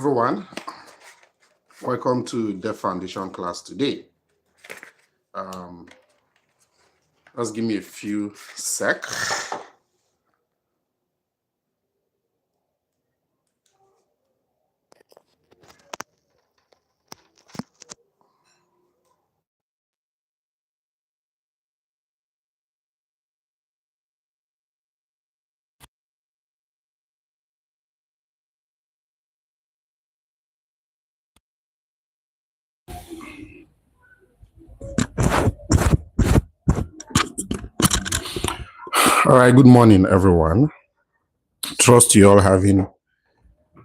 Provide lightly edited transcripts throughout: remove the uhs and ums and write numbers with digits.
everyone. Welcome to the foundation class today. Just give me a few sec. All right, good morning, everyone. Trust you all having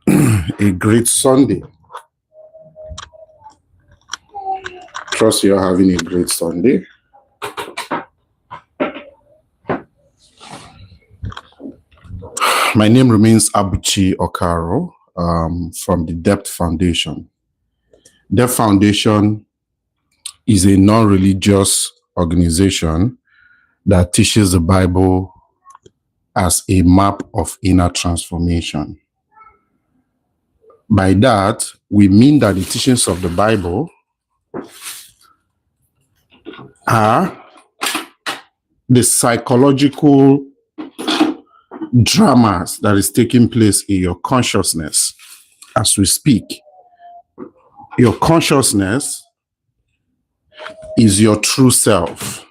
a great Sunday. Trust you all having a great Sunday. My name remains Abuchi Okaro from the Depth Foundation. Depth Foundation is a non-religious organization that teaches the Bible as a map of inner transformation. By that, we mean that the teachings of the Bible are the psychological dramas that is taking place in your consciousness as we speak. Your consciousness is your true self.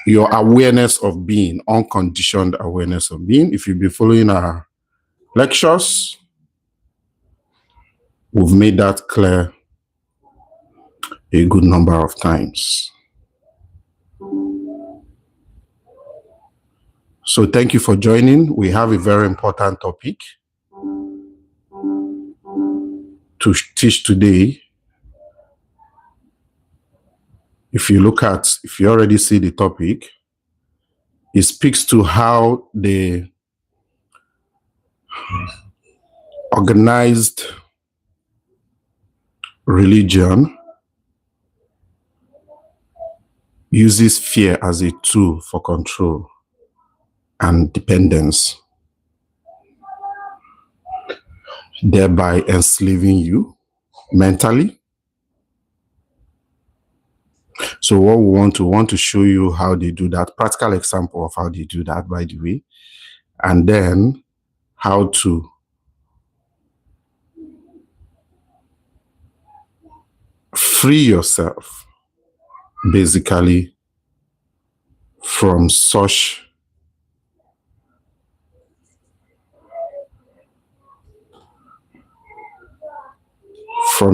Your awareness of being, unconditioned awareness of being. If you've been following our lectures, we've made that clear a good number of times. So thank you for joining. We have a very important topic to teach today. If you already see the topic, it speaks to how the organized religion uses fear as a tool for control and dependence, thereby enslaving you mentally. So what we want to show you how they do that, practical example of how they do that, by the way, and then how to free yourself basically from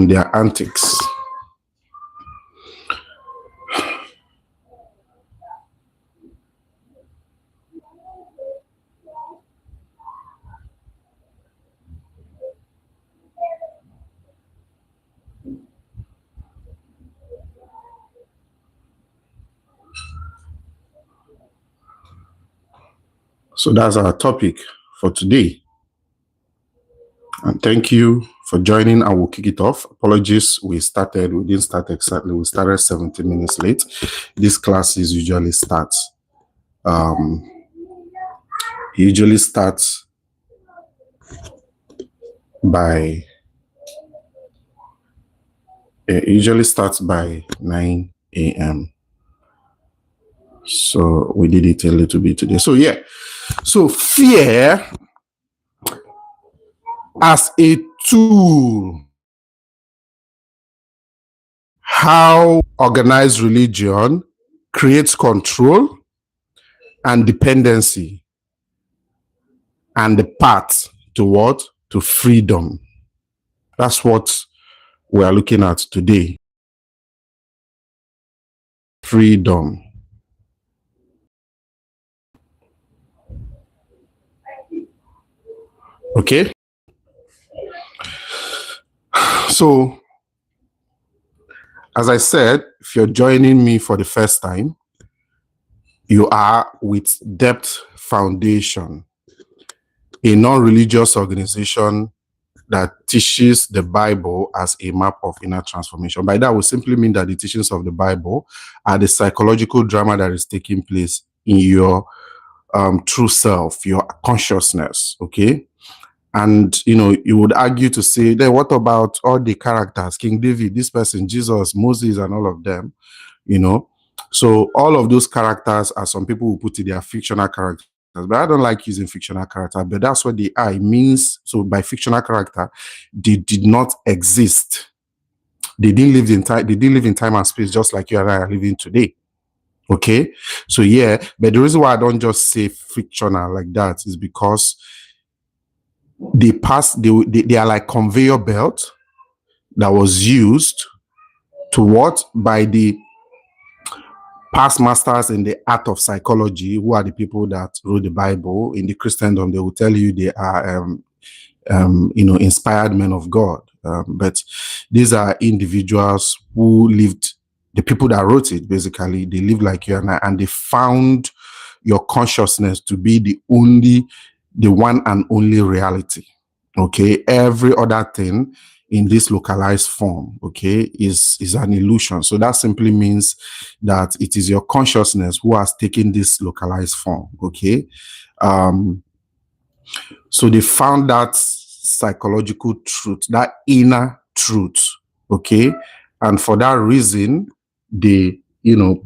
their antics. So that's our topic for today. And thank you for joining. I will kick it off. Apologies, we didn't start exactly. We started 17 minutes late. These classes usually starts by 9 a.m. So we did it a little bit today. So yeah. So fear as a tool. How organized religion creates control and dependency, and the path to what? To freedom. That's what we are looking at today. Freedom. Okay? So, as I said, if you're joining me for the first time, you are with Depth Foundation, a non-religious organization that teaches the Bible as a map of inner transformation. By that, we simply mean that the teachings of the Bible are the psychological drama that is taking place in your true self, your consciousness, okay? And, you know, you would argue to say, then what about all the characters, King David, this person, Jesus, Moses, and all of them, you know? So all of those characters, as some people will put it, they are fictional characters. But I don't like using fictional character, but that's what they are. It means, so by fictional character, they did not exist. They didn't live in time, they didn't live in time and space just like you and I are living today. Okay. So yeah, but the reason why I don't just say fictional like that is because they are like conveyor belt that was used to what by the past masters in the art of psychology, who are the people that wrote the Bible. In the Christendom, they will tell you they are you know, inspired men of God. But these are individuals who lived, the people that wrote it, basically, they lived like you and I, and they found your consciousness to be the one and only reality. Okay. Every other thing in this localized form, okay, is an illusion. So that simply means that it is your consciousness who has taken this localized form. Okay. So they found that psychological truth, that inner truth. Okay. And for that reason, they, you know,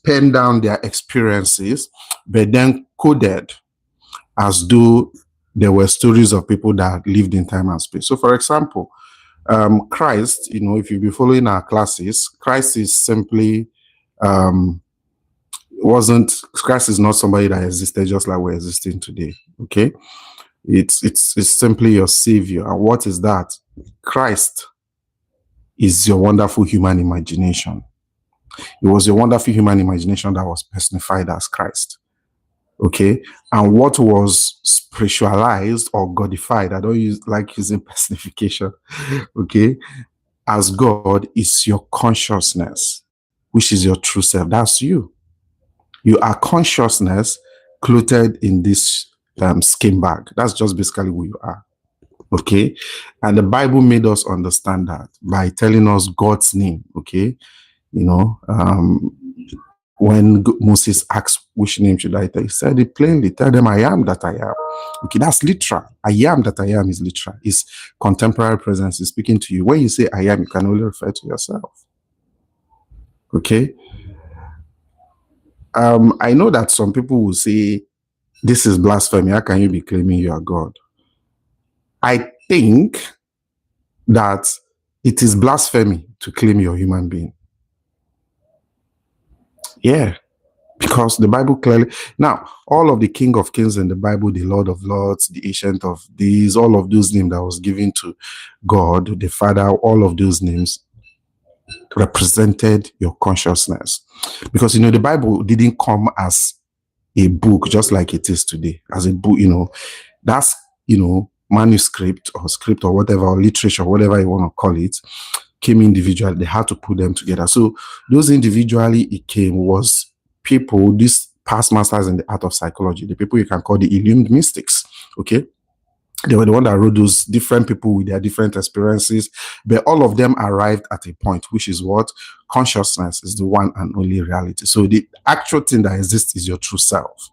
pen down their experiences, but then coded as though there were stories of people that lived in time and space. So for example, Christ, you know, if you've been following our classes, Christ is simply, Christ is not somebody that existed just like we're existing today. Okay. It's simply your savior. And what is that? Christ is your wonderful human imagination. It was your wonderful human imagination that was personified as Christ. Okay. And what was spiritualized or godified, I don't like using personification, okay, as God is your consciousness, which is your true self. That's you. You are consciousness clothed in this skin bag. That's just basically who you are. Okay. And the Bible made us understand that by telling us God's name. Okay. You know, when Moses asked, which name should I tell? He said it plainly, tell them I am that I am. Okay, that's literal. I am that I am is literal. It's contemporary presence is speaking to you. When you say I am, you can only refer to yourself. Okay. I know that some people will say, this is blasphemy. How can you be claiming you are God? I think that it is blasphemy to claim you're a human being. Yeah. Because the Bible clearly, now, all of the King of Kings in the Bible, the Lord of Lords, the Ancient of Days, all of those names that was given to God, the Father, all of those names represented your consciousness. Because, you know, the Bible didn't come as a book just like it is today. As a book, you know, that's, you know, manuscript or script or whatever, or literature, whatever you want to call it, came individually. They had to put them together. So those individually it came was people, these past masters in the art of psychology, the people you can call the illumined mystics. Okay. They were the one that wrote those, different people with their different experiences, but all of them arrived at a point, which is what consciousness is the one and only reality. So the actual thing that exists is your true self.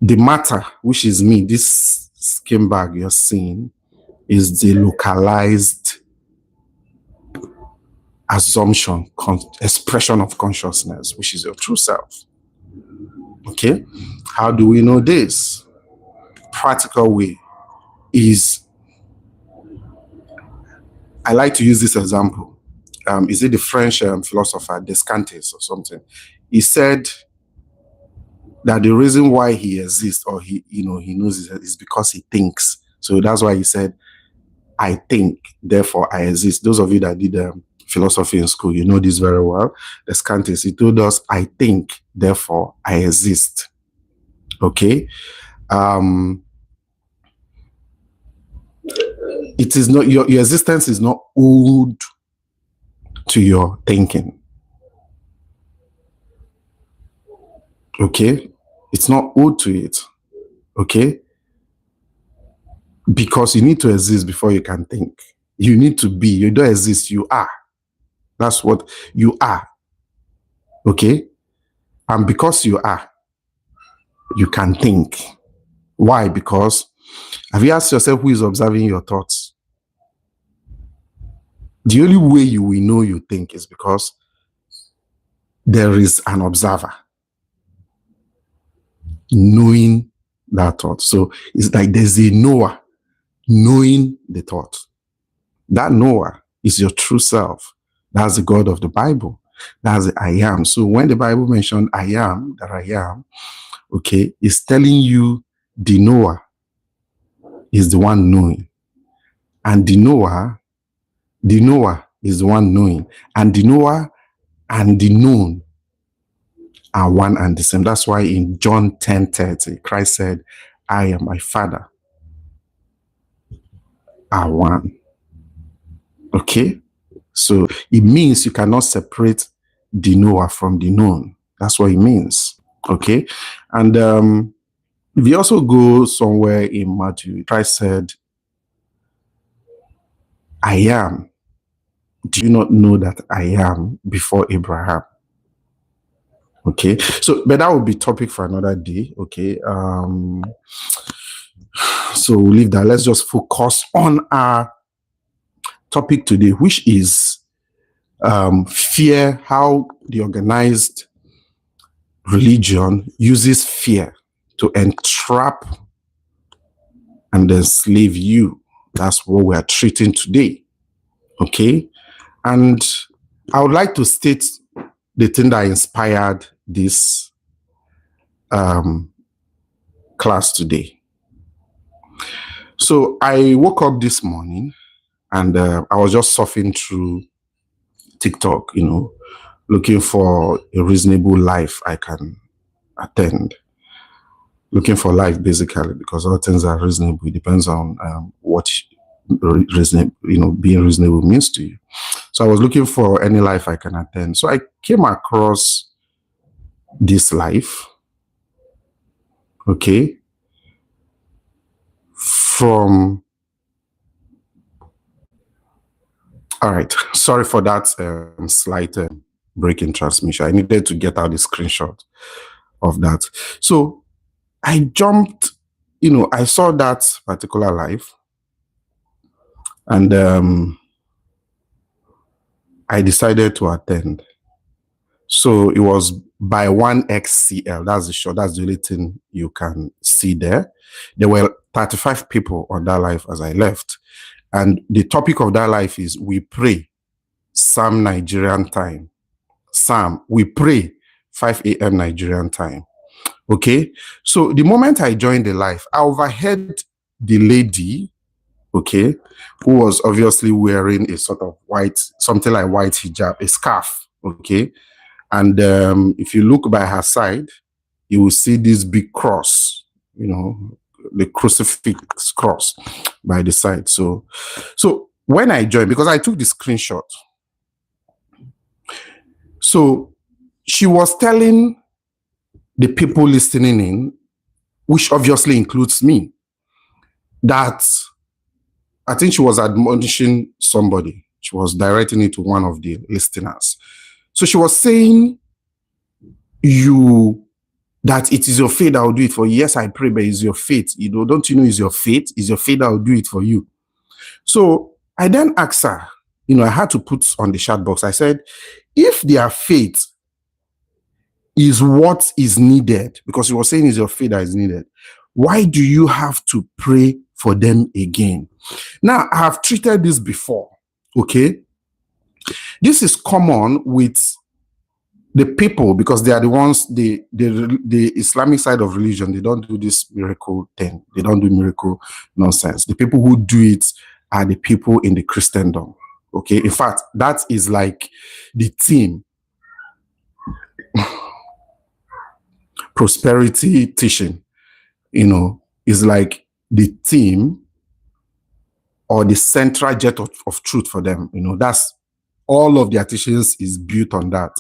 The matter, which is me, this skin bag you're seeing, is the localized assumption, expression of consciousness, which is your true self. Okay. How do we know this? Practical way is, I like to use this example. Is it the French philosopher Descartes or something? He said that the reason why he exists, or he knows, is because he thinks. So that's why he said, I think, therefore I exist. Those of you that did philosophy in school, you know this very well. Descartes, he told us, I think, therefore I exist. Okay. It is not, your existence is not owed to your thinking. Okay. It's not owed to it. Okay. Because you need to exist before you can think. You need to be. You don't exist, you are. That's what you are. Okay. And because you are, you can think. Why? Because Have you asked yourself who is observing your thoughts? The only way you will know you think is because there is an observer knowing that thought. So it's like there's a knower knowing the thought. That knower is your true self. That's the God of the Bible. That's the I am. So when the Bible mentioned I am, that I am, okay, it's telling you the knower is the one knowing. And the knower is the one knowing. And the knower and the known are one and the same. That's why in John 10:30, Christ said, I am my Father are one. Okay? So it means you cannot separate the knower from the known. That's what it means. Okay? And if you also go somewhere in Matthew, Christ said, I am. Do you not know that I am before Abraham? Okay, so but that would be topic for another day. Okay, so we'll leave that. Let's just focus on our topic today, which is fear, how the organized religion uses fear to entrap and enslave you. That's what we are treating today. Okay, and I would like to state the thing that inspired this class today. So I woke up this morning and I was just surfing through TikTok, looking for a reasonable life I can attend. Looking for life, basically, because all things are reasonable. It depends on what being reasonable means to you. So I was looking for any life I can attend. So I came across this life, okay, from, all right, sorry for that slight break in transmission. I needed to get out the screenshot of that. So I jumped, I saw that particular life, and I decided to attend. So it was by 1XCL. That's the show. That's the only thing you can see there. There were 35 people on that life as I left. And the topic of that life is we pray, Sam Nigerian time. Sam, we pray, 5 a.m. Nigerian time. Okay. So the moment I joined the life, I overheard the lady, okay, who was obviously wearing a sort of white, something like white hijab, a scarf, okay. And if you look by her side, you will see this big cross, the crucifix cross by the side. So when I joined, because I took the screenshot, so she was telling the people listening in, which obviously includes me, that I think she was admonishing somebody. She was directing it to one of the listeners. So she was saying that it is your faith that will do it for you. Yes, I pray, but it's your faith. Don't you know it's your faith? It's your faith that will do it for you. So I then asked her, I had to put on the chat box. I said, if their faith is what is needed, because she was saying it's your faith that is needed, why do you have to pray for them again? Now, I have treated this before, okay? This is common with the people, because they are the ones, the Islamic side of religion, they don't do this miracle thing. They don't do miracle nonsense. The people who do it are the people in the Christendom, okay? In fact, that is like the theme. Prosperity teaching, is like the theme or the central jet of truth for them. That's all of their teachings is built on that,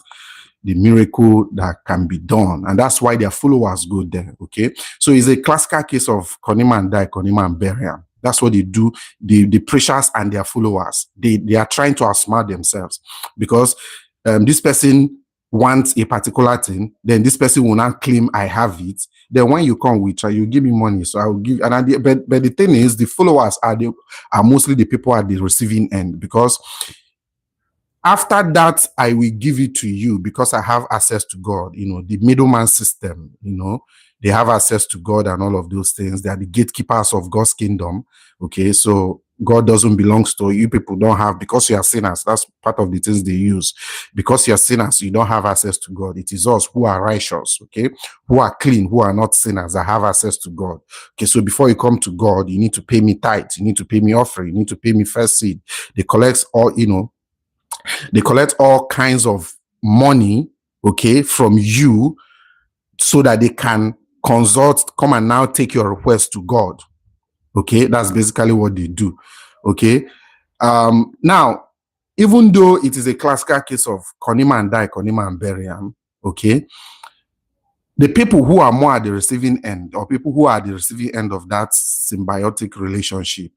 the miracle that can be done. And that's why their followers go there, okay? So it's a classical case of Konima and Die, Konima and Burial. That's what they do. The preachers and their followers, they are trying to outsmart themselves, because this person wants a particular thing, then this person will not claim I have it. Then when you come with you give me money, so I will give. And but the thing is, the followers are mostly the people at the receiving end, because after that, I will give it to you because I have access to God. The middleman system, they have access to God and all of those things. They are the gatekeepers of God's kingdom. Okay, so God doesn't belong to you. People don't have, because you are sinners. That's part of the things they use. Because you are sinners, you don't have access to God. It is us who are righteous, okay, who are clean, who are not sinners, that have access to God. Okay, so before you come to God, you need to pay me tithe, you need to pay me offering, you need to pay me first seed. They collect all kinds of money, okay, from you, so that they can come and now take your request to God. Okay, that's basically what they do. Okay, now, even though it is a classical case of konima and die, konima and bury am, okay, the people who are more at the receiving end, or people who are at the receiving end of that symbiotic relationship,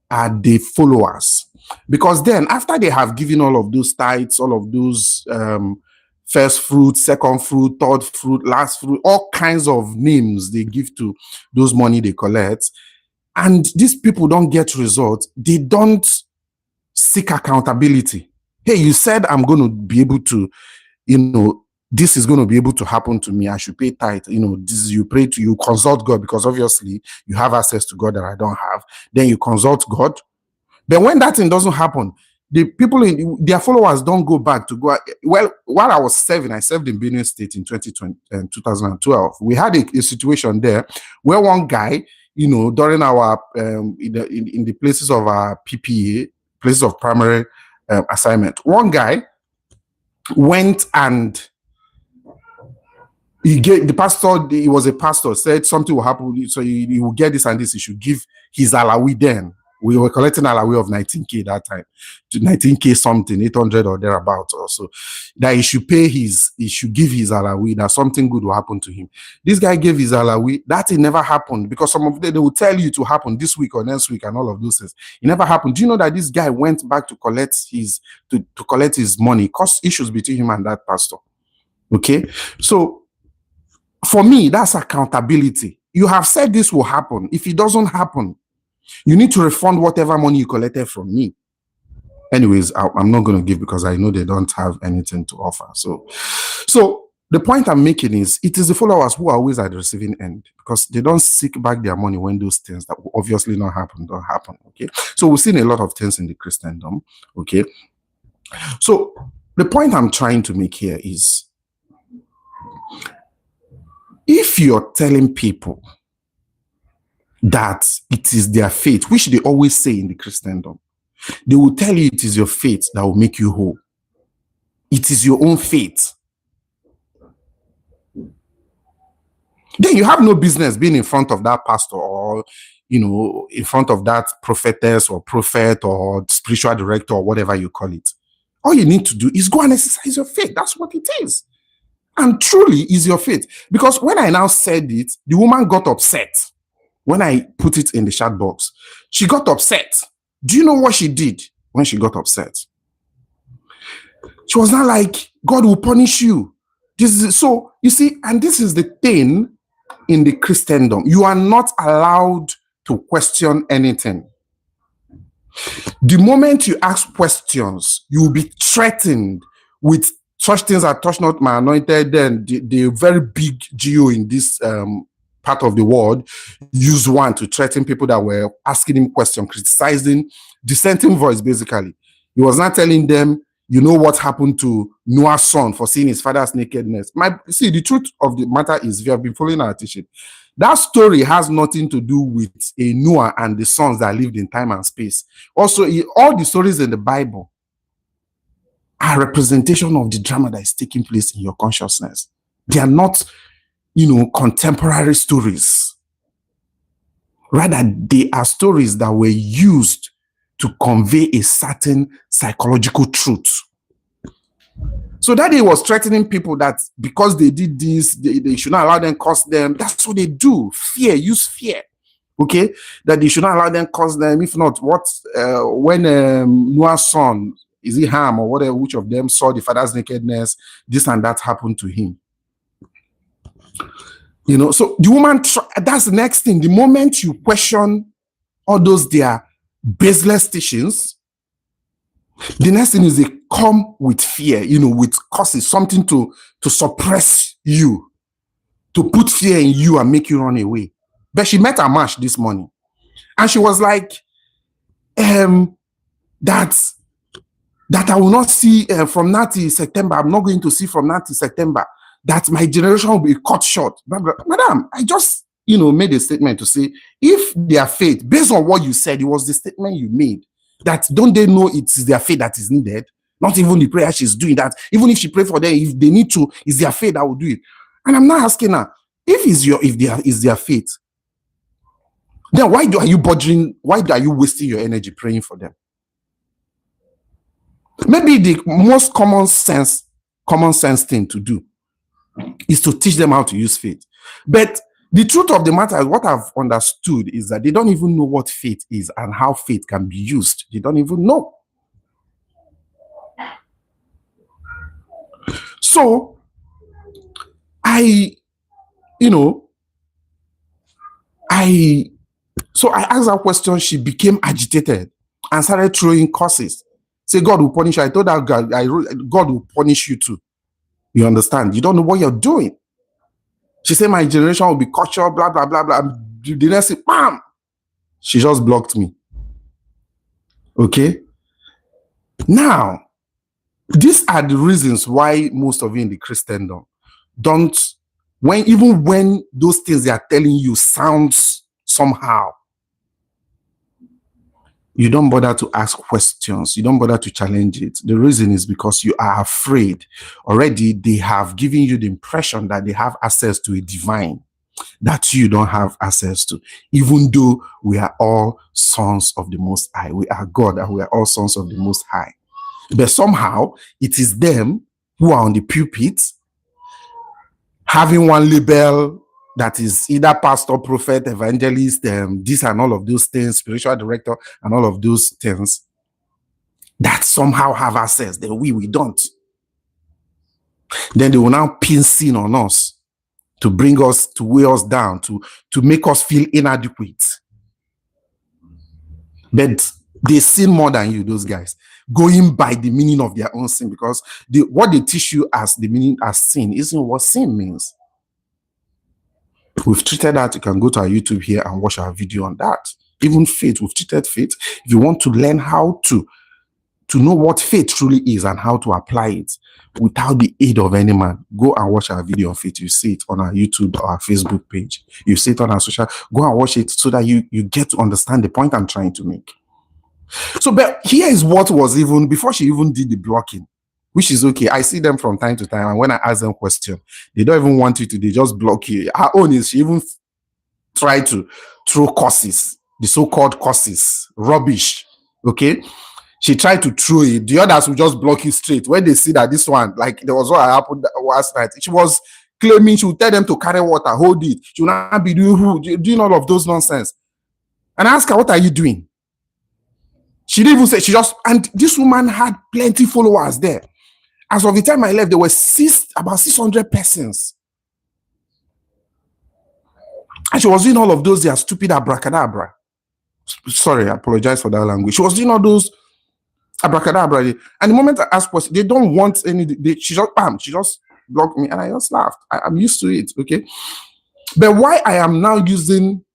are the followers. Because then, after they have given all of those tithes, all of those first fruit, second fruit, third fruit, last fruit, all kinds of names they give to those money they collect, and these people don't get results, they don't seek accountability. Hey, you said I'm going to be able to, this is going to be able to happen to me. I should pay tithe. You pray to, you consult God, because obviously you have access to God that I don't have. Then you consult God. Then when that thing doesn't happen, the people their followers don't go back to go. Well, while I was serving, I served in Benue State in 2012. We had a situation there where one guy, during our in the places of our PPA, places of primary assignment, one guy went and the pastor, he was a pastor, said something will happen, so he will get this and this. He should give his alawi then. We were collecting alawi of 19K that time, to 19K something, 800 or thereabouts also. That he should give his alawi, that something good will happen to him. This guy gave his alawi, that thing never happened, because some of them, they will tell you to happen this week or next week and all of those things. It never happened. Do you know that this guy went back to collect his money, caused issues between him and that pastor? Okay, so for me, that's accountability. You have said this will happen. If it doesn't happen, you need to refund whatever money you collected from me. Anyways, I'm not going to give, because I know they don't have anything to offer. So the point I'm making is, it is the followers who are always at the receiving end, because they don't seek back their money when those things that will obviously not happen don't happen. Okay, so we've seen a lot of things in the Christendom. Okay, so the point I'm trying to make here is, if you're telling people that it is their faith, which they always say in the Christendom, they will tell you it is your faith that will make you whole. It is your own faith. Then you have no business being in front of that pastor, or in front of that prophetess or prophet or spiritual director or whatever you call it. All you need to do is go and exercise your faith. That's what it is. And truly is your faith. Because when I now said it, the woman got upset. When I put it in the chat box, she got upset. Do you know what she did when she got upset? She was not like, God will punish you. So, you see, and this is the thing in the Christendom. You are not allowed to question anything. The moment you ask questions, you will be threatened with such things as touch not my anointed. Then the very big geo in this part of the world used one to threaten people that were asking him questions, criticizing, dissenting voice, basically. He was not telling them, what happened to Noah's son for seeing his father's nakedness. The truth of the matter is, if you have been following our teaching, that story has nothing to do with a Noah and the sons that lived in time and space. Also, all the stories in the Bible are representation of the drama that is taking place in your consciousness. They are not, contemporary stories. Rather, they are stories that were used to convey a certain psychological truth. So that he was threatening people that because they did this, they should not allow them curse them. That's what they do. Fear, use fear. Okay? That they should not allow them curse them. If not, when Noah's son Is it Ham or whatever? Which of them saw the father's nakedness? This and that happened to him. You know, so the woman, that's the next thing. The moment you question all those their baseless teachings, the next thing is they come with fear, you know, with causes, something to suppress you, to put fear in you and make you run away. But she met Amash this morning, and she was like, that I will not see from now till September. I'm not going to see from now till September. That my generation will be cut short. Madam, I just, you know, made a statement to say, if their faith, based on what you said, it was the statement you made, that don't they know it's their faith that is needed? Not even the prayer she's doing that. Even if she pray for them, if they need to, it's their faith that will do it. And I'm not asking her, if their faith, then why are you wasting your energy praying for them? Maybe the most common sense thing to do is to teach them how to use faith. But the truth of the matter is, what I've understood is that they don't even know what faith is and how faith can be used. They don't even know. So I asked her question. She became agitated and started throwing curses. Say, God will punish you. I told her, God will punish you too. You understand? You don't know what you're doing. She said, my generation will be cut short, blah, blah, blah, blah. The next thing, bam! She just blocked me. Okay? Now, these are the reasons why most of you in the Christendom don't, even when those things they are telling you sounds somehow, you don't bother to ask questions. You don't bother to challenge it. The reason is because you are afraid. Already, they have given you the impression that they have access to a divine that you don't have access to, even though we are all sons of the Most High. We are God and we are all sons of the Most High. But somehow, it is them who are on the pulpit, having one label that is either pastor, prophet, evangelist, this and all of those things, spiritual director, and all of those things, that somehow have access. Then we don't. Then they will now pin sin on us to bring us, to weigh us down, to make us feel inadequate. But they sin more than you, those guys, going by the meaning of their own sin, because what they teach you as the meaning as sin isn't what sin means. We've treated that. You can go to our YouTube here and watch our video on that. Even faith, we've treated faith. If you want to learn how to know what faith truly is and how to apply it without the aid of any man, go and watch our video on faith. You see it on our YouTube or our Facebook page. You see it on our social. Go and watch it so that you get to understand the point I'm trying to make. So, but here is what was even, before she even did the blocking, which is okay. I see them from time to time, and when I ask them questions, they don't even want you to, they just block you. Her own is she even tried to throw curses, the so-called curses, rubbish, okay? She tried to throw it. The others will just block you straight. When they see that this one, like there was what happened last night, she was claiming she would tell them to carry water, hold it. She will not be doing all of those nonsense. And I ask her, what are you doing? She didn't even say, and this woman had plenty followers there. As of the time I left, there were about 600 persons. And she was doing all of those, their stupid abracadabra. Sorry, I apologize for that language. She was doing all those abracadabra. And the moment I asked questions, they don't want any, she just blocked me, and I just laughed. I'm used to it, okay? But why I am now using,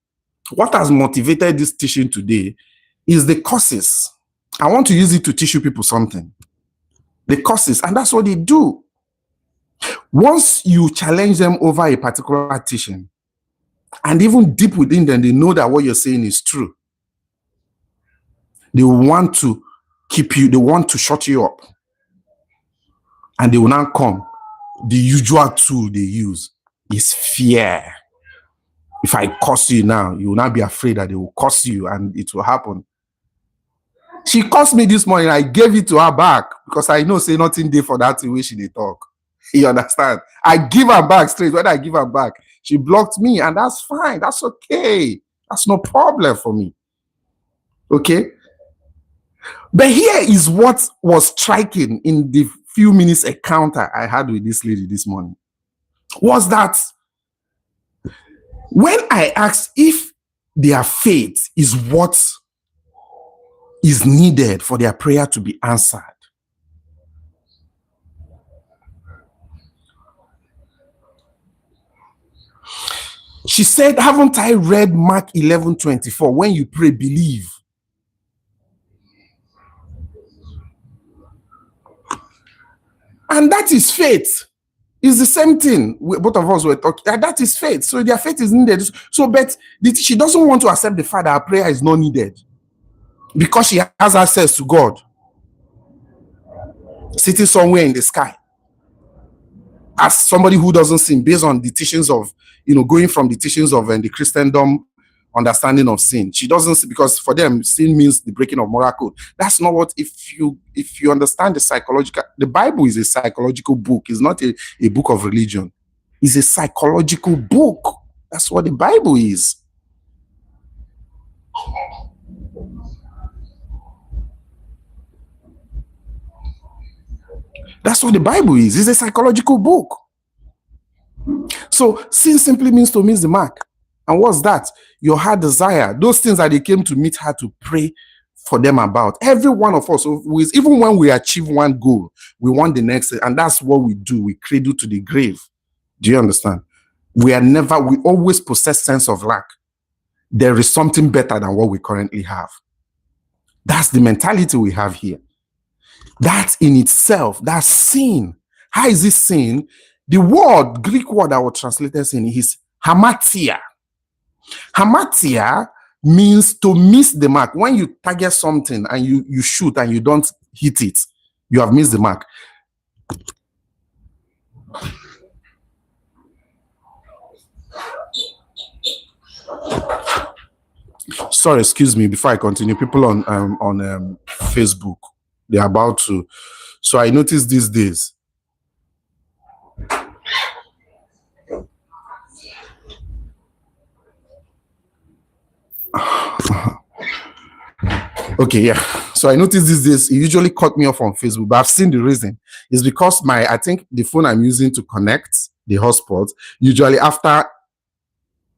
what has motivated this teaching today is the courses. I want to use it to teach you people something. The courses, and that's what they do. Once you challenge them over a particular teaching, and even deep within them, they know that what you're saying is true. They want to keep you, they want to shut you up. And they will now come. The usual tool they use is fear. If I curse you now, you will not be afraid that they will curse you and it will happen. She cursed me this morning. I gave it to her back because I know say nothing there for that way she dey talk. You understand? I give her back straight. When I give her back, she blocked me, and that's fine. That's okay. That's no problem for me. Okay? But here is what was striking in the few minutes encounter I had with this lady this morning, was that when I asked if their faith is what is needed for their prayer to be answered, she said, haven't I read Mark 11:24? When you pray, believe. And that is faith. It's the same thing. Both of us were talking. That is faith. So their faith is needed. So, but she doesn't want to accept the fact that her prayer is not needed because she has access to God sitting somewhere in the sky. As somebody who doesn't sin, based on the teachings of, going from the teachings of the Christendom understanding of sin, she doesn't, because for them sin means the breaking of moral code. That's not what. If you understand the Bible is a psychological book. It's not a book of religion. It's a psychological book. That's what the Bible is. That's what the Bible is. It's a psychological book. So sin simply means to miss the mark. And what's that? Your heart desire. Those things that they came to meet her to pray for them about. Every one of us, even when we achieve one goal, we want the next. And that's what we do. We cradle to the grave. Do you understand? We always possess sense of lack. There is something better than what we currently have. That's the mentality we have here. That in itself, that's sin. How is this sin? The Greek word that was translated sin is hamatia. Hamatia means to miss the mark. When you target something and you shoot and you don't hit it, you have missed the mark. Sorry, excuse me, before I continue, people on Facebook, they're about to. So I noticed these days. Okay, yeah. So I noticed these days, it usually cut me off on Facebook, but I've seen the reason. It's because I think the phone I'm using to connect the hotspot, usually after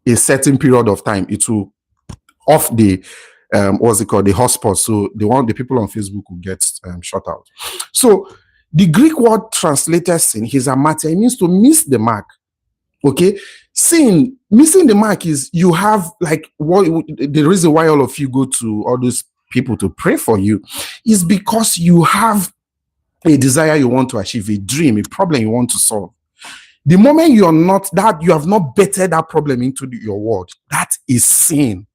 a certain period of time, it will off the what's it called, the hotspot. So the people on Facebook will get shut out. So the Greek word translated sin, hizamatia, it means to miss the mark. Okay, sin, missing the mark is you have the reason why all of you go to all those people to pray for you is because you have a desire you want to achieve, a dream, a problem you want to solve. The moment you have not bettered that problem into your world, that is sin.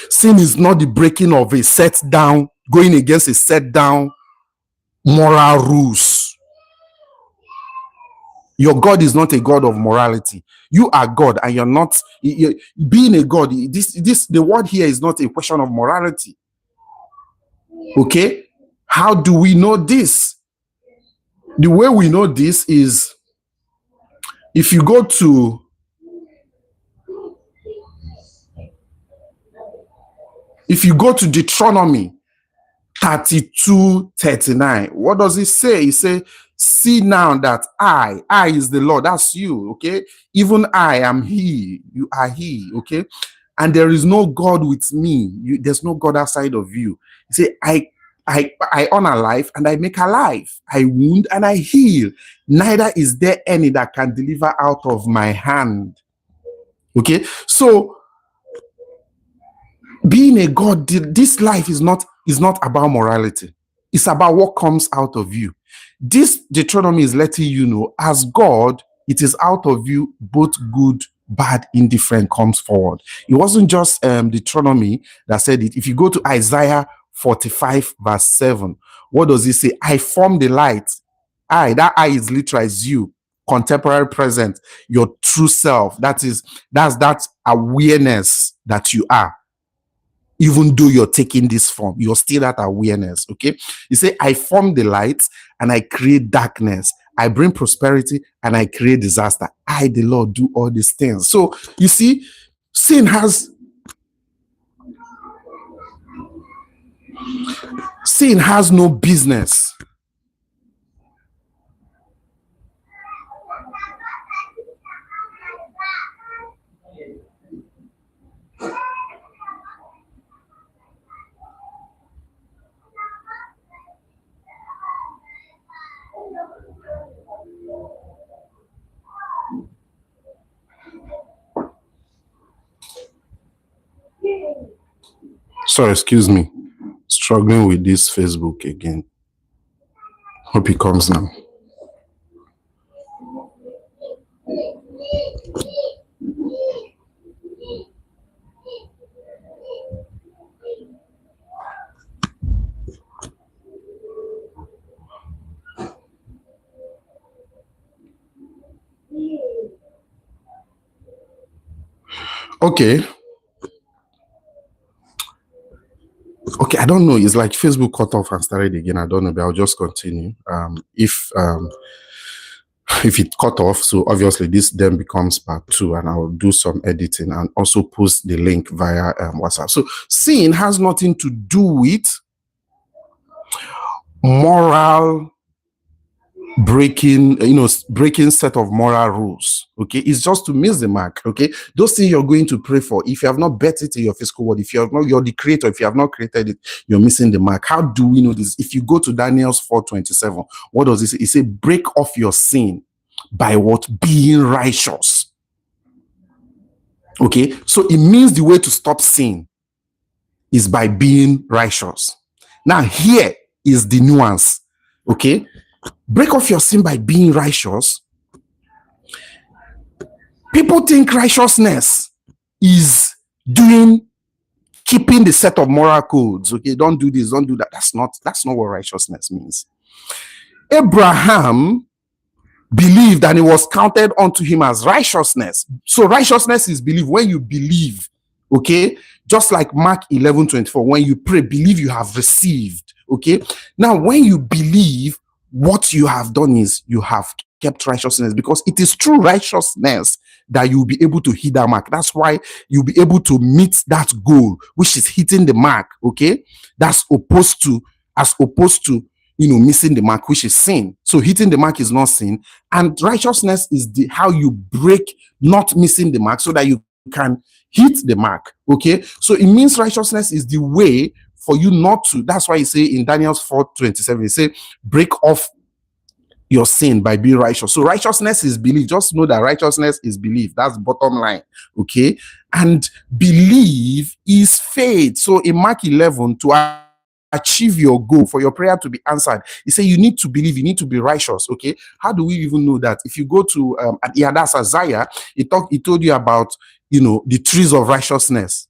Sin is not the breaking of a set down, going against a set down moral rules. Your God is not a God of morality. You are God, and you're not being a God. The word here is not a question of morality. Okay? How do we know this? The way we know this is if you go to Deuteronomy 32:39, what does it say? It says, see now that I is the Lord, that's you, okay? Even I am He, you are He, okay? And there is no God with me. There's no God outside of you. You say, I honor life and I make alive. I wound and I heal. Neither is there any that can deliver out of my hand. Okay, so being a God, this life is not about morality. It's about what comes out of you. This Deuteronomy is letting you know, as God, it is out of you both good, bad, indifferent comes forward. It wasn't just Deuteronomy that said it. If you go to Isaiah 45 verse 7, what does it say? I form the light. That I is literal, is you, contemporary present, your true self. That's that awareness that you are. Even though you're taking this form, you're still that awareness, okay? You say, I form the light and I create darkness. I bring prosperity and I create disaster. I, the Lord, do all these things. So, you see, sin has Sin has no business. Sorry, excuse me. Struggling with this Facebook again. Hope it comes now. Okay. Okay, I don't know. It's like Facebook cut off and started again. I don't know, but I'll just continue. If it cut off, so obviously this then becomes part 2, and I'll do some editing and also post the link via WhatsApp. So sin has nothing to do with moral breaking set of moral rules. Okay, it's just to miss the mark. Okay, those things you're going to pray for, if you have not bet it in your physical world, if you're the creator, if you have not created it, you're missing the mark. How do we know this? If you go to Daniel's 4:27, what does it say? It says, break off your sin by what? Being righteous. Okay, so it means the way to stop sin is by being righteous. Now here is the nuance. Okay, break off your sin by being righteous. People think righteousness is keeping the set of moral codes. Okay, don't do this, don't do that. That's not what righteousness means. Abraham believed and it was counted unto him as righteousness. So righteousness is belief. When you believe, okay, just like Mark 11:24, when you pray, believe you have received. Okay, now when you believe, what you have done is you have kept righteousness, because it is through righteousness that you'll be able to hit that mark. That's why you'll be able to meet that goal, which is hitting the mark. Okay, that's opposed to missing the mark, which is sin. So hitting the mark is not sin, and righteousness is how you break not missing the mark so that you can hit the mark. Okay, so it means righteousness is the way for you not to. That's why you say in Daniel's 4:27, you say, break off your sin by being righteous. So righteousness is belief. Just know that righteousness is belief. That's the bottom line. Okay, and belief is faith. So in Mark 11, to achieve your goal, for your prayer to be answered, he said you need to believe, you need to be righteous. Okay, how do we even know that? If you go to that's Isaiah, he told you about the trees of righteousness.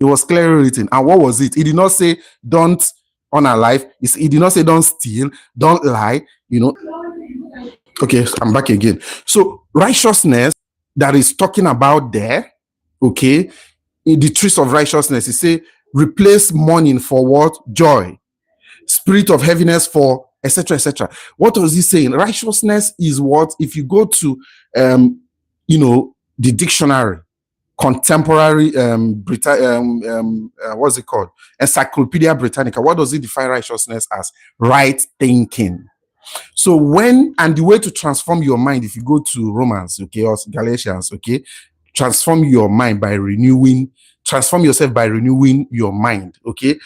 It was clearly written. And what was it? He did not say don't honor life. He did not say don't steal, don't lie. Okay, I'm back again. So righteousness that is talking about there, okay, in the trees of righteousness, he say replace mourning for what? Joy. Spirit of heaviness for etc., etc. What was he saying? Righteousness is what? If you go to the dictionary, contemporary what's it called? Encyclopedia Britannica. What does it define righteousness as? Right thinking. So the way to transform your mind, if you go to Romans, okay, or Galatians, okay, transform yourself by renewing your mind. Okay,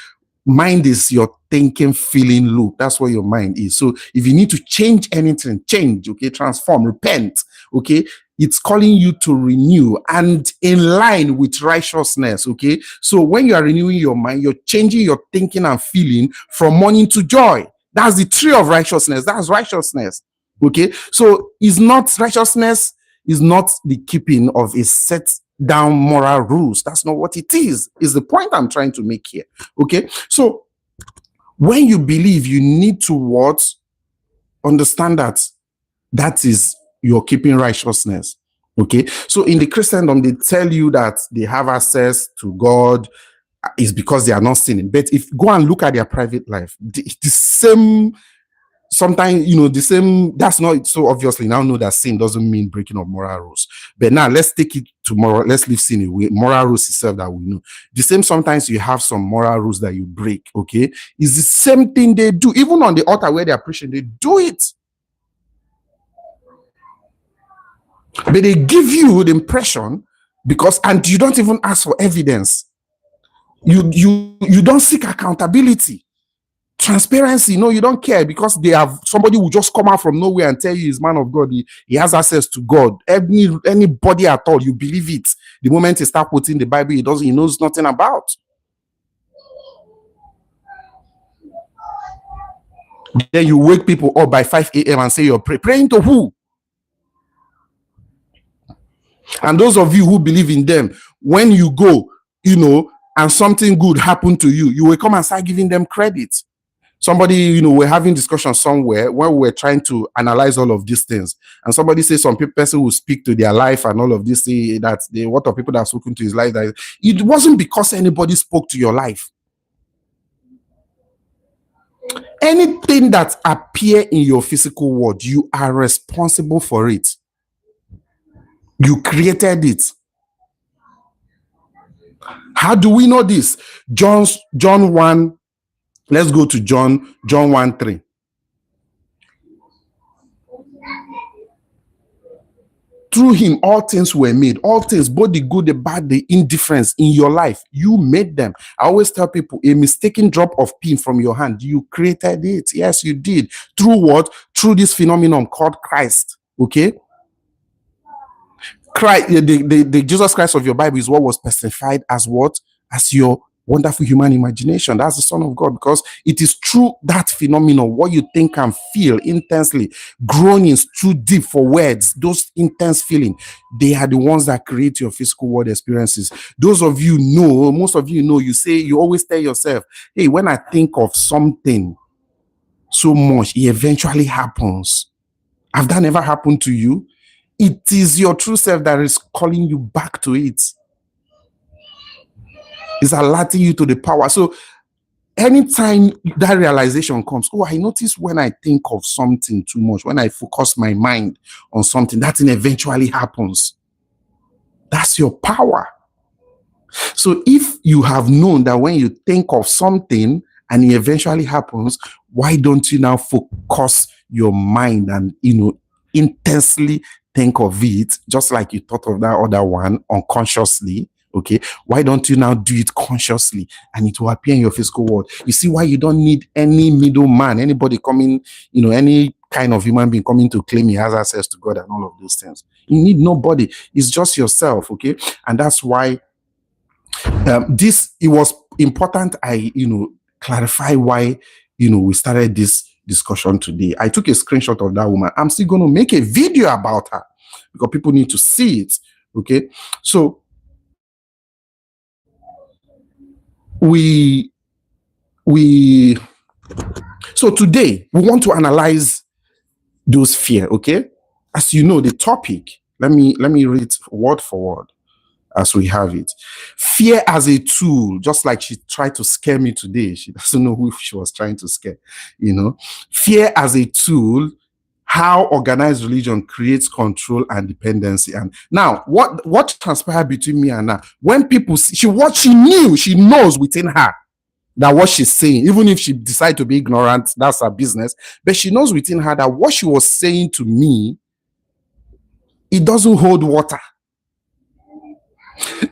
mind is your thinking, feeling loop. That's what your mind is. So if you need to change anything, change, okay, transform, repent, okay, it's calling you to renew and in line with righteousness. Okay, so when you are renewing your mind, you're changing your thinking and feeling from mourning to joy. That's the tree of righteousness. That's righteousness. Okay, so righteousness is not the keeping of a set down moral rules. That's not what it is the point I'm trying to make here. Okay, so when you believe, you need to understand that is you're keeping righteousness. Okay, so in the Christendom, they tell you that they have access to God is because they are not sinning. But if go and look at their private life, the same sometimes, the same, that's not so obviously now know that sin doesn't mean breaking of moral rules. But now let's take it to moral, let's leave sin away. Moral rules itself that we know. The same, sometimes you have some moral rules that you break, okay? It's the same thing they do. Even on the altar where they are preaching, they do it. But they give you the impression because, and you don't even ask for evidence. You don't seek accountability. Transparency, no, you don't care because they have somebody who just come out from nowhere and tell you he's man of God, he has access to God. Anybody at all, you believe it. The moment he start quoting the Bible, he knows nothing about. Then you wake people up by 5 a.m. and say you're praying to who? And those of you who believe in them, when you go, and something good happened to you, you will come and start giving them credit. Somebody, we're having discussion somewhere where we're trying to analyze all of these things. And somebody says some person will speak to their life and all of this, say that what are people that have spoken to his life? That it wasn't because anybody spoke to your life. Anything that appears in your physical world, you are responsible for it. You created it. How do we know this? John 1. Let's go to John 1:3. Through him, all things were made. All things, both the good, the bad, the indifference in your life, you made them. I always tell people, a mistaken drop of pin from your hand, you created it. Yes, you did. Through what? Through this phenomenon called Christ. Okay? Christ, the Jesus Christ of your Bible is what was specified as what? As your wonderful human imagination. That's the Son of God, because it is through that phenomenon, what you think and feel intensely, groanings too deep for words, those intense feelings, they are the ones that create your physical world experiences. Those of you know, most of you know, you always tell yourself, hey, when I think of something so much, it eventually happens. Have that never happened to you? It is your true self that is calling you back to it. It's alerting you to the power. So anytime that realization comes, oh, I notice when I think of something too much, when I focus my mind on something, that thing eventually happens. That's your power. So if you have known that when you think of something and it eventually happens, why don't you now focus your mind and, intensely think of it, just like you thought of that other one unconsciously? Okay, why don't you now do it consciously and it will appear in your physical world? You see why you don't need any middleman, anybody coming, any kind of human being coming to claim he has access to God and all of those things. You need nobody. It's just yourself. Okay, and that's why it was important I clarify why we started this discussion today. I took a screenshot of that woman. I'm still going to make a video about her because people need to see it. Okay, so so today we want to analyze those fear. Okay, as you know, the topic, let me read it word for word as we have it. Fear as a tool, just like she tried to scare me today. She doesn't know who she was trying to scare. Fear as a tool, how organized religion creates control and dependency. And now, what transpired between me and her? When people see what she knew, she knows within her that what she's saying, even if she decides to be ignorant, that's her business. But she knows within her that what she was saying to me, it doesn't hold water.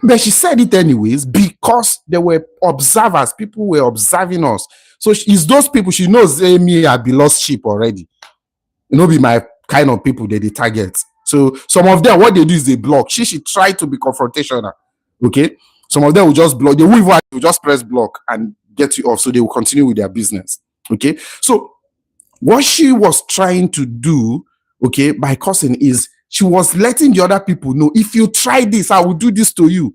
But she said it anyways because there were observers. People were observing us. So it's those people she knows, me, I be lost sheep already. Be my kind of people that they target. So some of them, what they do is they block. She try to be confrontational. Okay. Some of them will just block. They will just press block and get you off. So they will continue with their business. Okay. So what she was trying to do, okay, by cursing is she was letting the other people know, if you try this, I will do this to you.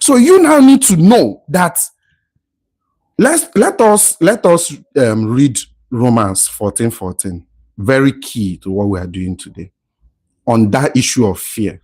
So you now need to know that. Let us read Romans 14:14. Very key to what we are doing today on that issue of fear.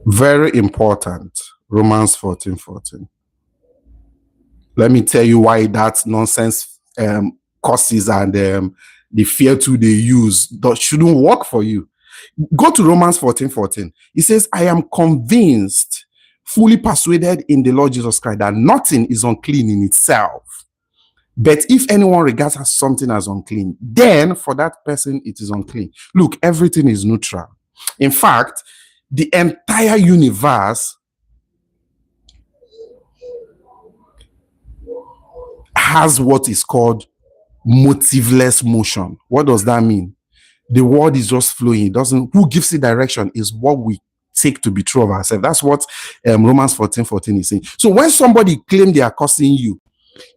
Very important. Romans 14:14. Let me tell you why that nonsense causes and the fear too they use that shouldn't work for you. Go to Romans 14:14. It says, I am convinced, fully persuaded in the Lord Jesus Christ, that nothing is unclean in itself. But if anyone regards as something as unclean, then for that person it is unclean. Look, everything is neutral. In fact, the entire universe has what is called motiveless motion. What does that mean? The world is just flowing. It doesn't. Who gives it direction is what we take to be true of ourselves. That's what Romans 14:14 is saying. So when somebody claims they are cursing you,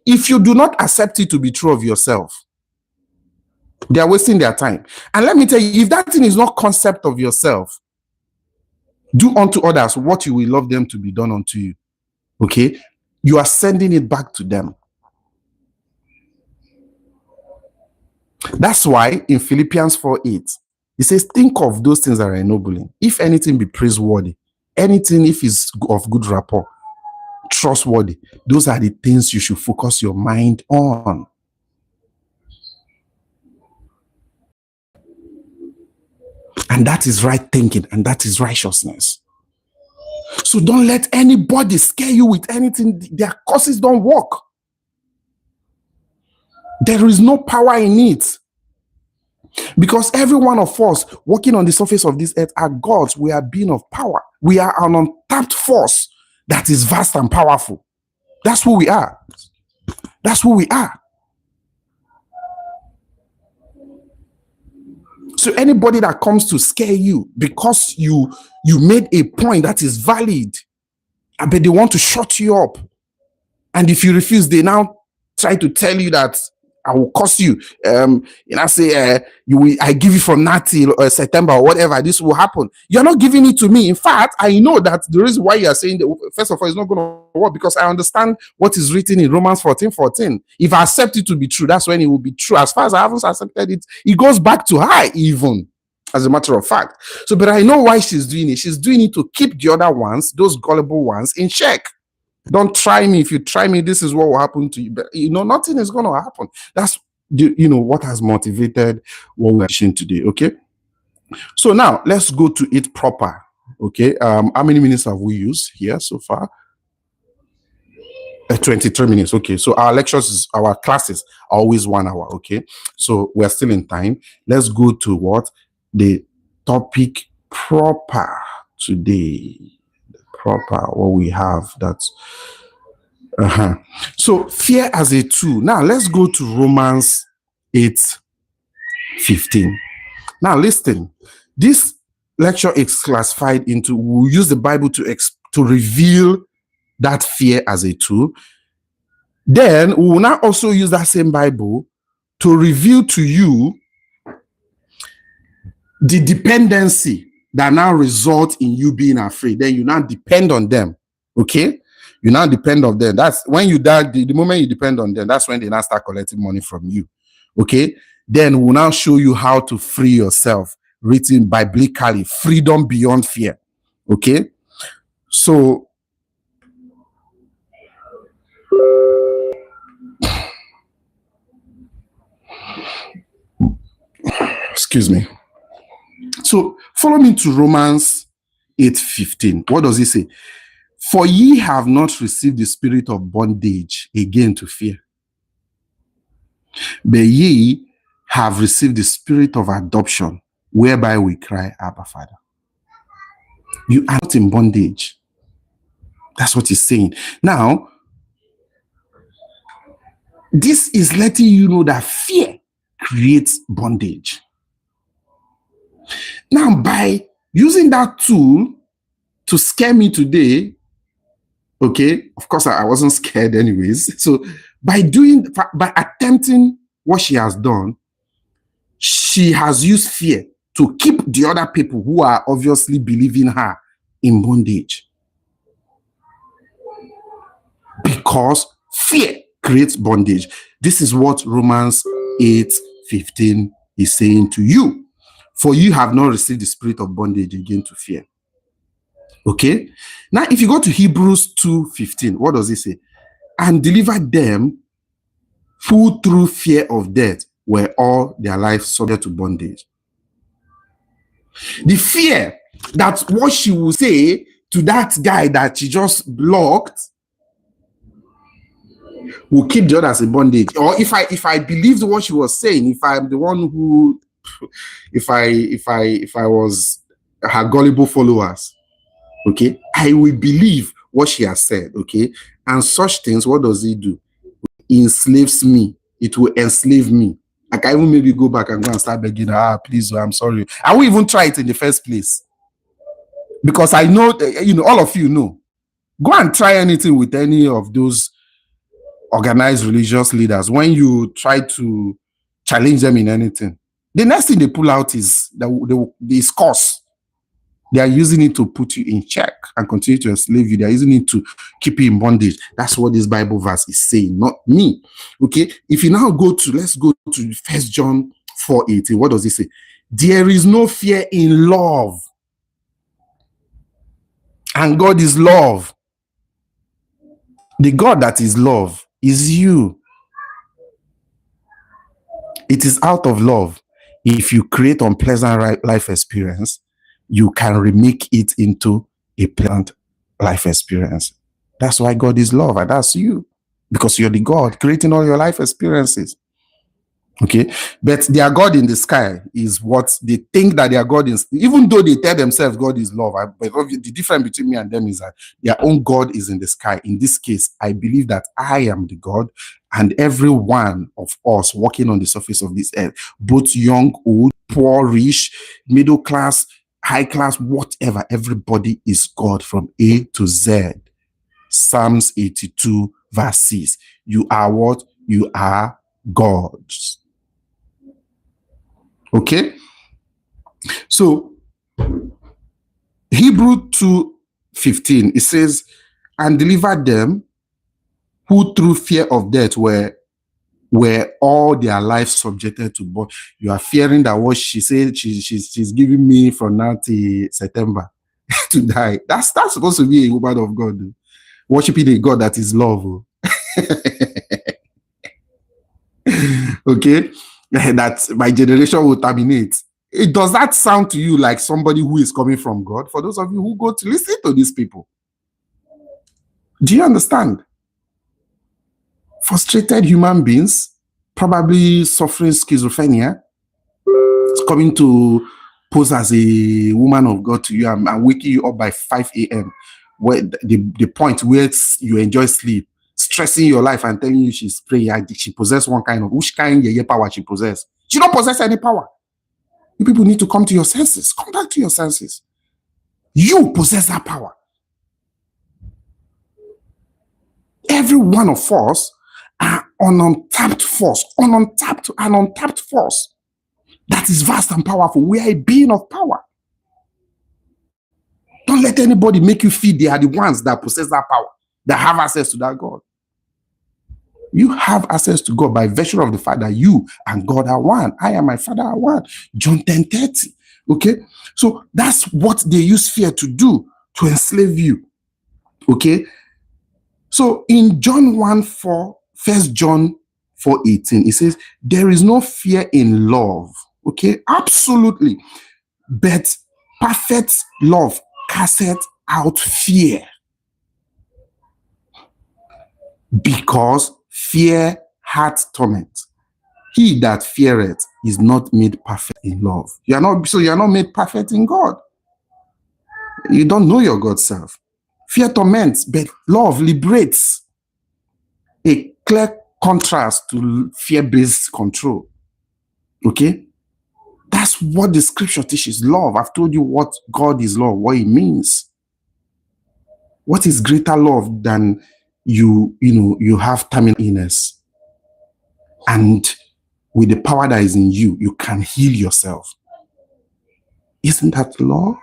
if you do not accept it to be true of yourself, they are wasting their time. And let me tell you, if that thing is not concept of yourself, do unto others what you will love them to be done unto you. Okay? You are sending it back to them. That's why in Philippians 4:8, it says, think of those things that are ennobling. If anything be praiseworthy, anything if it's of good rapport, trustworthy, those are the things you should focus your mind on. And that is right thinking, and that is righteousness. So don't let anybody scare you with anything. Their causes don't work. There is no power in it. Because every one of us walking on the surface of this earth are gods. We are being of power. We are an untapped force that is vast and powerful. That's who we are. That's who we are. So anybody that comes to scare you because you made a point that is valid, but they want to shut you up. And if you refuse, they now try to tell you that I will curse you. Say I give you from now till September or whatever. This will happen. You're not giving it to me. In fact, I know that the reason why you are saying that, first of all, it's not going to work because I understand what is written in Romans 14:14. If I accept it to be true, that's when it will be true. As far as I haven't accepted it, it goes back to her even. As a matter of fact. So, but I know why she's doing it. She's doing it to keep the other ones, those gullible ones, in check. Don't try me. If you try me, this is what will happen to you. But nothing is going to happen. That's what has motivated what we're doing today. Okay. So now let's go to it proper. Okay. How many minutes have we used here so far? 23 minutes. Okay. So our classes are always 1 hour. Okay. So we're still in time. Let's go to what the topic proper today. Proper what we have that's So fear as a tool. Now let's go to Romans 8:15. Now listen, this lecture is classified into, we'll use the Bible to reveal that fear as a tool. Then we will now also use that same Bible to reveal to you the dependency that now result in you being afraid. Then you now depend on them. Okay? You now depend on them. That's when you die. The moment you depend on them, that's when they now start collecting money from you. Okay? Then we'll now show you how to free yourself, written biblically, freedom beyond fear. Okay? So, excuse me. So follow me to Romans 8:15. What does it say? For ye have not received the spirit of bondage again to fear, but ye have received the spirit of adoption, whereby we cry, Abba, Father. You are not in bondage. That's what he's saying. Now, this is letting you know that fear creates bondage. Now, by using that tool to scare me today, okay, of course, I wasn't scared anyways. So by attempting what she has done, she has used fear to keep the other people who are obviously believing her in bondage. Because fear creates bondage. This is what Romans 8:15 is saying to you. For you have not received the spirit of bondage again to fear. Okay. Now, if you go to Hebrews 2:15, what does it say? And deliver them who through fear of death were all their life subject to bondage. The fear that what she will say to that guy that she just blocked will keep the others in bondage. Or if I believed what she was saying, if I'm the one who, if I was her gullible followers, okay, I will believe what she has said, okay. And such things, what does it do? It enslaves me. It will enslave me. Like I will maybe go back and go and start begging her, please, I'm sorry. I will even try it in the first place. Because I know, all of you know. Go and try anything with any of those organized religious leaders. When you try to challenge them in anything, the next thing they pull out is this course. They are using it to put you in check and continue to enslave you. They are using it to keep you in bondage. That's what this Bible verse is saying, not me. Okay. If you now let's go to 1 John 4:18. What does it say? There is no fear in love. And God is love. The God that is love is you. It is out of love. If you create unpleasant life experience, you can remake it into a pleasant life experience. That's why God is love, and that's you, because you're the God creating all your life experiences. Okay, but their God in the sky is what they think that their God is, even though they tell themselves God is love. But the difference between me and them is that their own God is in the sky. In this case, I believe that I am the God, and every one of us walking on the surface of this earth, both young, old, poor, rich, middle class, high class, whatever, everybody is God from A to Z. Psalms 82 verse 6. You are what? You are gods. Okay? So, Hebrew 2:15, it says, and deliver them who through fear of death were all their life subjected to bondage. You are fearing that what she said, she's giving me from now till September to die. That's supposed to be a woman of God, worshiping a God that is love. Okay? That my generation will terminate. Does that sound to you like somebody who is coming from God? For those of you who go to listen to these people, do you understand? Frustrated human beings, probably suffering schizophrenia, coming to pose as a woman of God to you and waking you up by 5 a.m. where the point where you enjoy sleep, stressing your life and telling you she's praying. She possesses one kind of, which kind of power she possesses? She don't possess any power. You people need to come to your senses. Come back to your senses. You possess that power. Every one of us are an untapped force, an untapped force that is vast and powerful. We are a being of power. Don't let anybody make you feel they are the ones that possess that power, that have access to that God. You have access to God by virtue of the fact that you and God are one. I and my Father are one. John 10:30. Okay? So that's what they use fear to do, to enslave you. Okay? So in John 1:4, 1 John 4:18, it says, there is no fear in love. Okay? Absolutely. But perfect love casteth out fear. Because fear hath torment. He that feareth is not made perfect in love. You are not made perfect in God. You don't know your God self. Fear torments, but love liberates. A clear contrast to fear-based control. Okay? That's what the scripture teaches. Love. I've told you what God is love, what it means. What is greater love than you have terminal illness, and with the power that is in you, you can heal yourself? Isn't that love?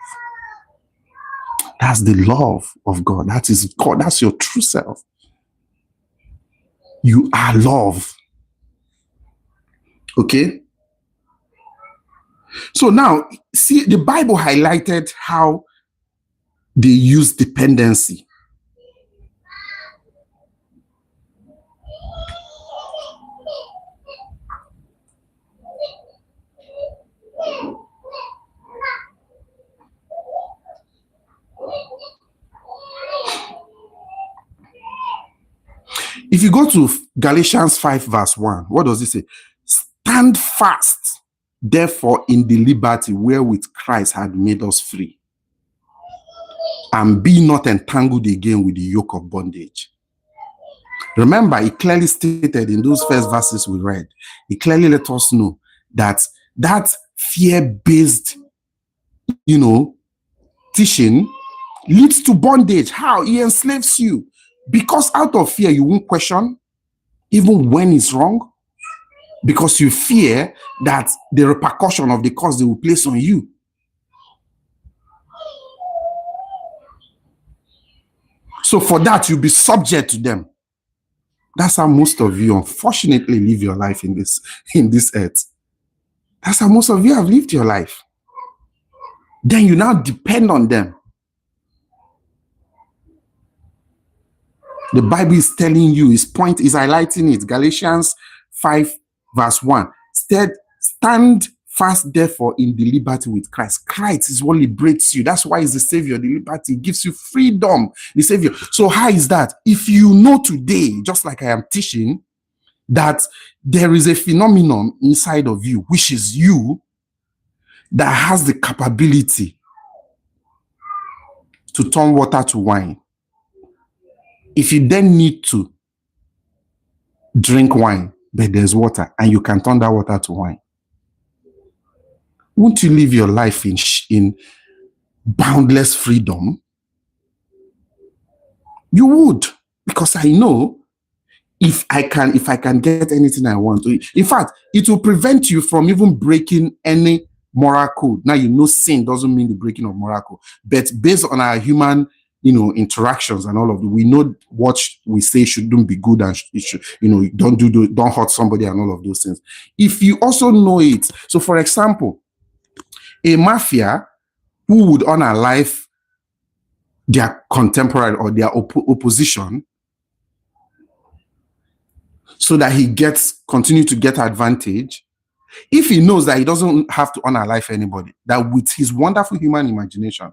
That's the love of God. That is God. That's your true self. You are love. Okay? So now, see, the Bible highlighted how they use dependency. If you go to Galatians 5 verse 1, what does it say? Stand fast, therefore, in the liberty wherewith Christ had made us free, and be not entangled again with the yoke of bondage. Remember, it clearly stated in those first verses we read, it clearly let us know that that fear-based, teaching leads to bondage. How? He enslaves you. Because out of fear, you won't question, even when it's wrong, because you fear that the repercussion of the curse they will place on you. So for that, you'll be subject to them. That's how most of you, unfortunately, live your life in this earth. That's how most of you have lived your life. Then you now depend on them. The Bible is telling you, his point is highlighting it. Galatians 5 verse 1. Stand fast, therefore, in the liberty with Christ. Christ is what liberates you. That's why he's the Savior. The liberty gives you freedom. The Savior. So how is that? If you know today, just like I am teaching, that there is a phenomenon inside of you, which is you, that has the capability to turn water to wine. If you then need to drink wine, but there's water, and you can turn that water to wine, won't you live your life in boundless freedom? You would, because I know if I can get anything I want. In fact, it will prevent you from even breaking any moral code. Now, sin doesn't mean the breaking of moral code, but based on our human interactions and all of it, we know what we say shouldn't be good, and it should, don't hurt somebody and all of those things. If you also know it, so for example, a mafia who would unalive their contemporary or their opposition so that he continue to get advantage, if he knows that he doesn't have to unalive anybody, that with his wonderful human imagination,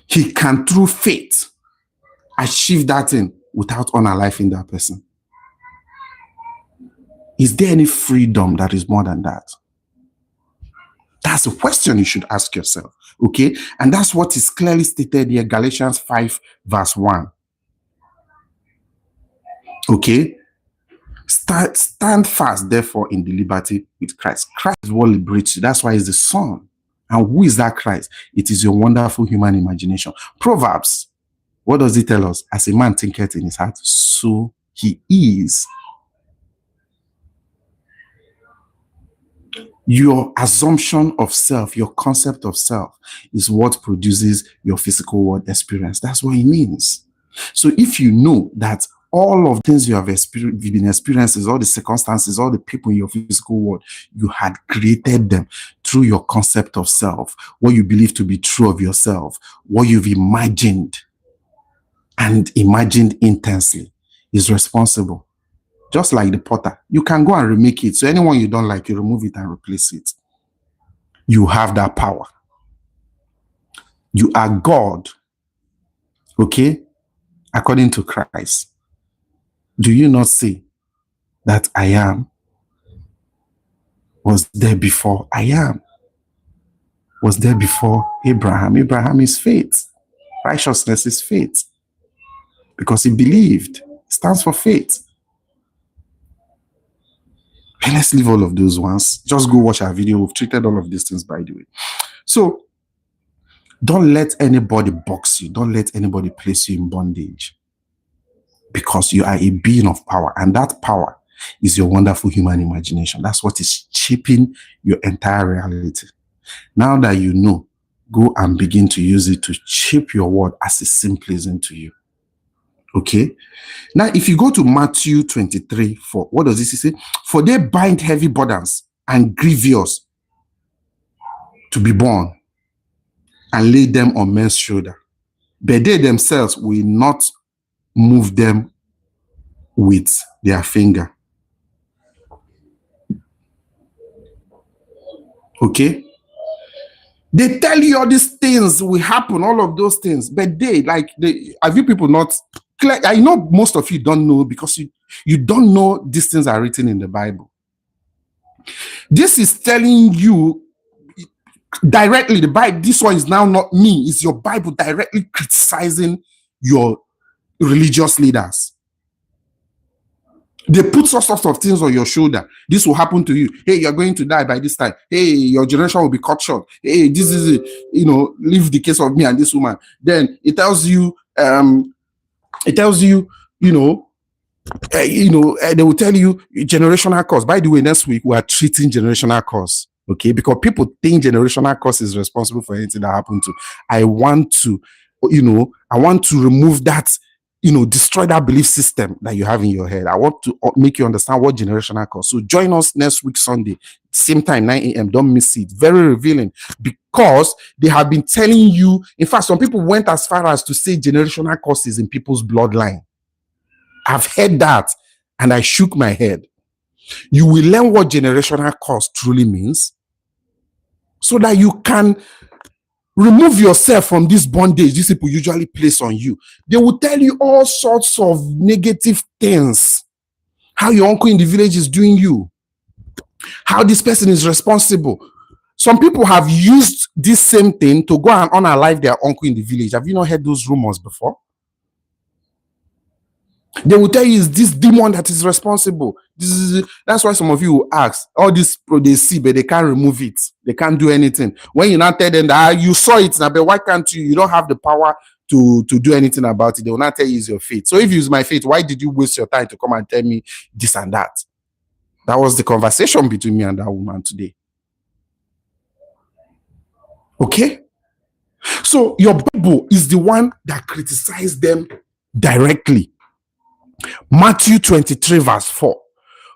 he can, through faith, achieve that thing without unaliving that person. Is there any freedom that is more than that? That's a question you should ask yourself, okay? And that's what is clearly stated here, Galatians 5 verse 1. Okay? Stand fast, therefore, in the liberty with Christ. Christ is what liberates you. That's why he's the Son. And who is that Christ? It is your wonderful human imagination. Proverbs, what does it tell us? As a man thinketh in his heart, so he is. Your assumption of self, your concept of self, is what produces your physical world experience. That's what it means. So if you know that all of the things you have been experiencing, all the circumstances, all the people in your physical world, you had created them through your concept of self, what you believe to be true of yourself, what you've imagined and imagined intensely is responsible. Just like the potter, you can go and remake it. So anyone you don't like, you remove it and replace it. You have that power. You are God, okay? According to Christ. Do you not see that I am was there before I am? Was there before Abraham? Abraham is faith. Righteousness is faith. Because he believed. It stands for faith. And let's leave all of those ones. Just go watch our video. We've treated all of these things, by the way. So, don't let anybody box you. Don't let anybody place you in bondage. Because you are a being of power. And that power is your wonderful human imagination. That's what is shaping your entire reality. Now that you know, go and begin to use it to shape your world as it seems pleasing to you. Okay? Now, if you go to Matthew 23:4, what does this say? For they bind heavy burdens and grievous to be borne, and lay them on men's shoulder, but they themselves will not move them with their finger. Okay? They tell you all these things will happen, all of those things, but have you people not clear? I know most of you don't know because you don't know these things are written in the Bible. This is telling you directly, the Bible, this one is now not me, it's your Bible directly criticizing your religious leaders. They put all sorts of things on your shoulder. This will happen to you. Hey, you're going to die by this time. Hey, your generation will be cut short. Hey, this is it. Leave the case of me and this woman. Then it tells you, they will tell you generational curse. By the way, next week we are treating generational curse. Okay, because people think generational curse is responsible for anything that happened to. I want to remove that, destroy that belief system that you have in your head. I want to make you understand what generational curse. So join us next week, Sunday, same time, 9 a.m. Don't miss it. Very revealing, because they have been telling you. In fact, some people went as far as to say generational curses in people's bloodline. I've heard that and I shook my head. You will learn what generational curse truly means so that you can remove yourself from this bondage these people usually place on you. They will tell you all sorts of negative things. How your uncle in the village is doing you. How this person is responsible. Some people have used this same thing to go and unalive their uncle in the village. Have you not heard those rumors before? They will tell you it's this demon that is responsible. That's why some of you will ask, all this they see, but they can't remove it. They can't do anything. When you not tell them that you saw it now, but why can't you? You don't have the power to do anything about it. They will not tell you it's your fate. So if it's my fate, why did you waste your time to come and tell me this and that? That was the conversation between me and that woman today. Okay? So your Bible is the one that criticized them directly. Matthew 23 verse 4.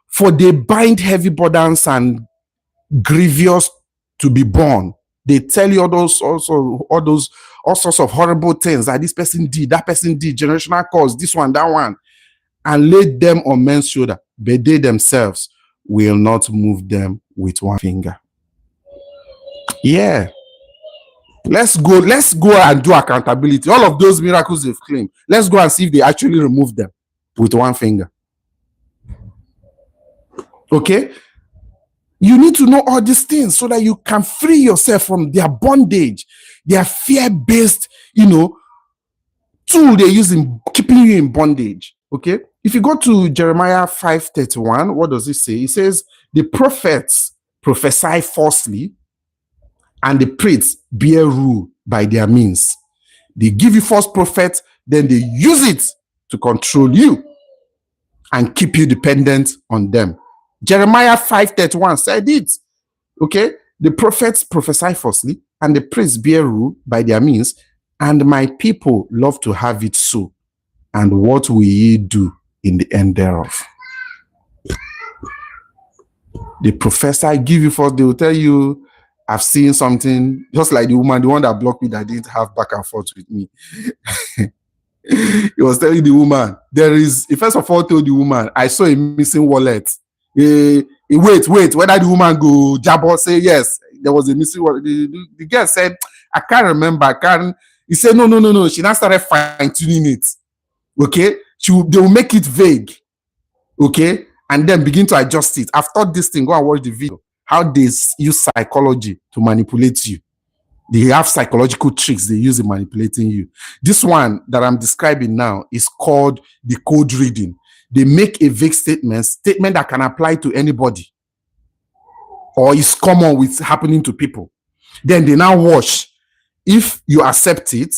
For they bind heavy burdens and grievous to be borne. They tell you all sorts of horrible things that this person did, that person did, generational cause, this one, that one, and lay them on men's shoulder, but they themselves will not move them with one finger. Yeah. Let's go and do accountability. All of those miracles they've claimed. Let's go and see if they actually remove them with one finger. Okay? You need to know all these things so that you can free yourself from their bondage, their fear-based, tool they use in keeping you in bondage. Okay? If you go to Jeremiah 5:31, what does it say? It says, the prophets prophesy falsely, and the priests bear rule by their means. They give you false prophets, then they use it to control you and keep you dependent on them. Jeremiah 5:31 said it. Okay? The prophets prophesy falsely, and the priests bear rule by their means, and my people love to have it so. And what will ye do in the end thereof? The professor give you false, they will tell you, I've seen something, just like the woman, the one that blocked me that didn't have back and forth with me. He was telling the woman, he first of all told the woman, I saw a missing wallet. Wait, whether the woman go jabber, say yes, there was a missing wallet. The girl said, I can't remember. He said, no. She now started fine-tuning it. Okay? They will make it vague. Okay? And then begin to adjust it. I've taught this thing, go and watch the video. How they use psychology to manipulate you. They have psychological tricks they use in manipulating you. This one that I'm describing now is called Decode reading. They make a vague statement that can apply to anybody or is common with happening to people. Then they now watch. If you accept it,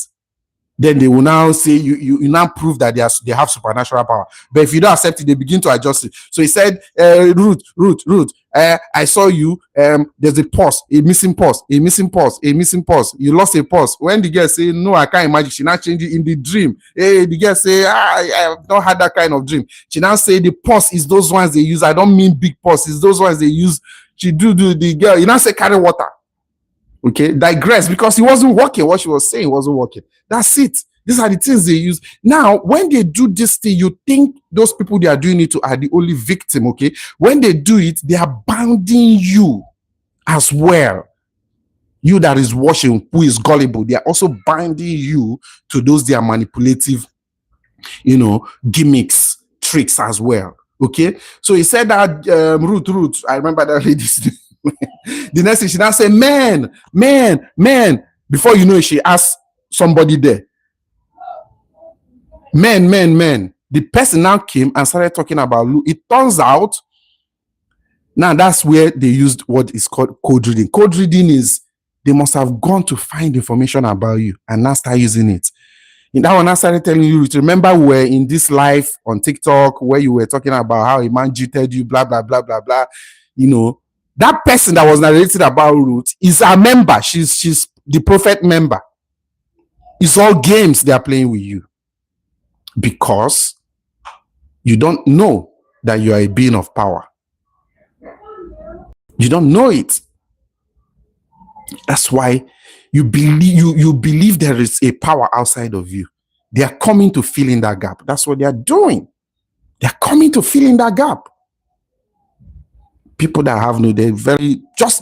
then they will now say you now prove that they have supernatural power. But if you don't accept it, they begin to adjust it. So he said, Ruth, I saw you. There's a pause, a missing pause. You lost a pause. When the girl say, no, I can't imagine, she now change it in the dream. Hey, the girl say, I have not had that kind of dream. She now say the pause is those ones they use. I don't mean big pause. It's those ones they use. She do the girl. You now say carry water. Okay, digress, because it wasn't working. What she was saying wasn't working. That's it. These are the things they use. Now, when they do this thing, you think those people they are doing it to are the only victim. Okay, when they do it, they are bounding you as well. You that is watching, who is gullible, they are also binding you to those their manipulative, gimmicks, tricks as well. Okay, so he said that Ruth. I remember that lady's the next thing she now said, man. Before you know it, she asked somebody there, man. The person now came and started talking about Luke. It turns out now that's where they used what is called code reading. Code reading is they must have gone to find information about you and now start using it. In that one, I started telling you, remember we were in this live on TikTok where you were talking about how a man cheated you, blah, blah, blah, blah, blah. That person that was narrated about Ruth is a member. She's the prophet member. It's all games they are playing with you because you don't know that you are a being of power. You don't know it. That's why you believe there is a power outside of you. They are coming to fill in that gap. That's what they are doing. They are coming to fill in that gap. People that have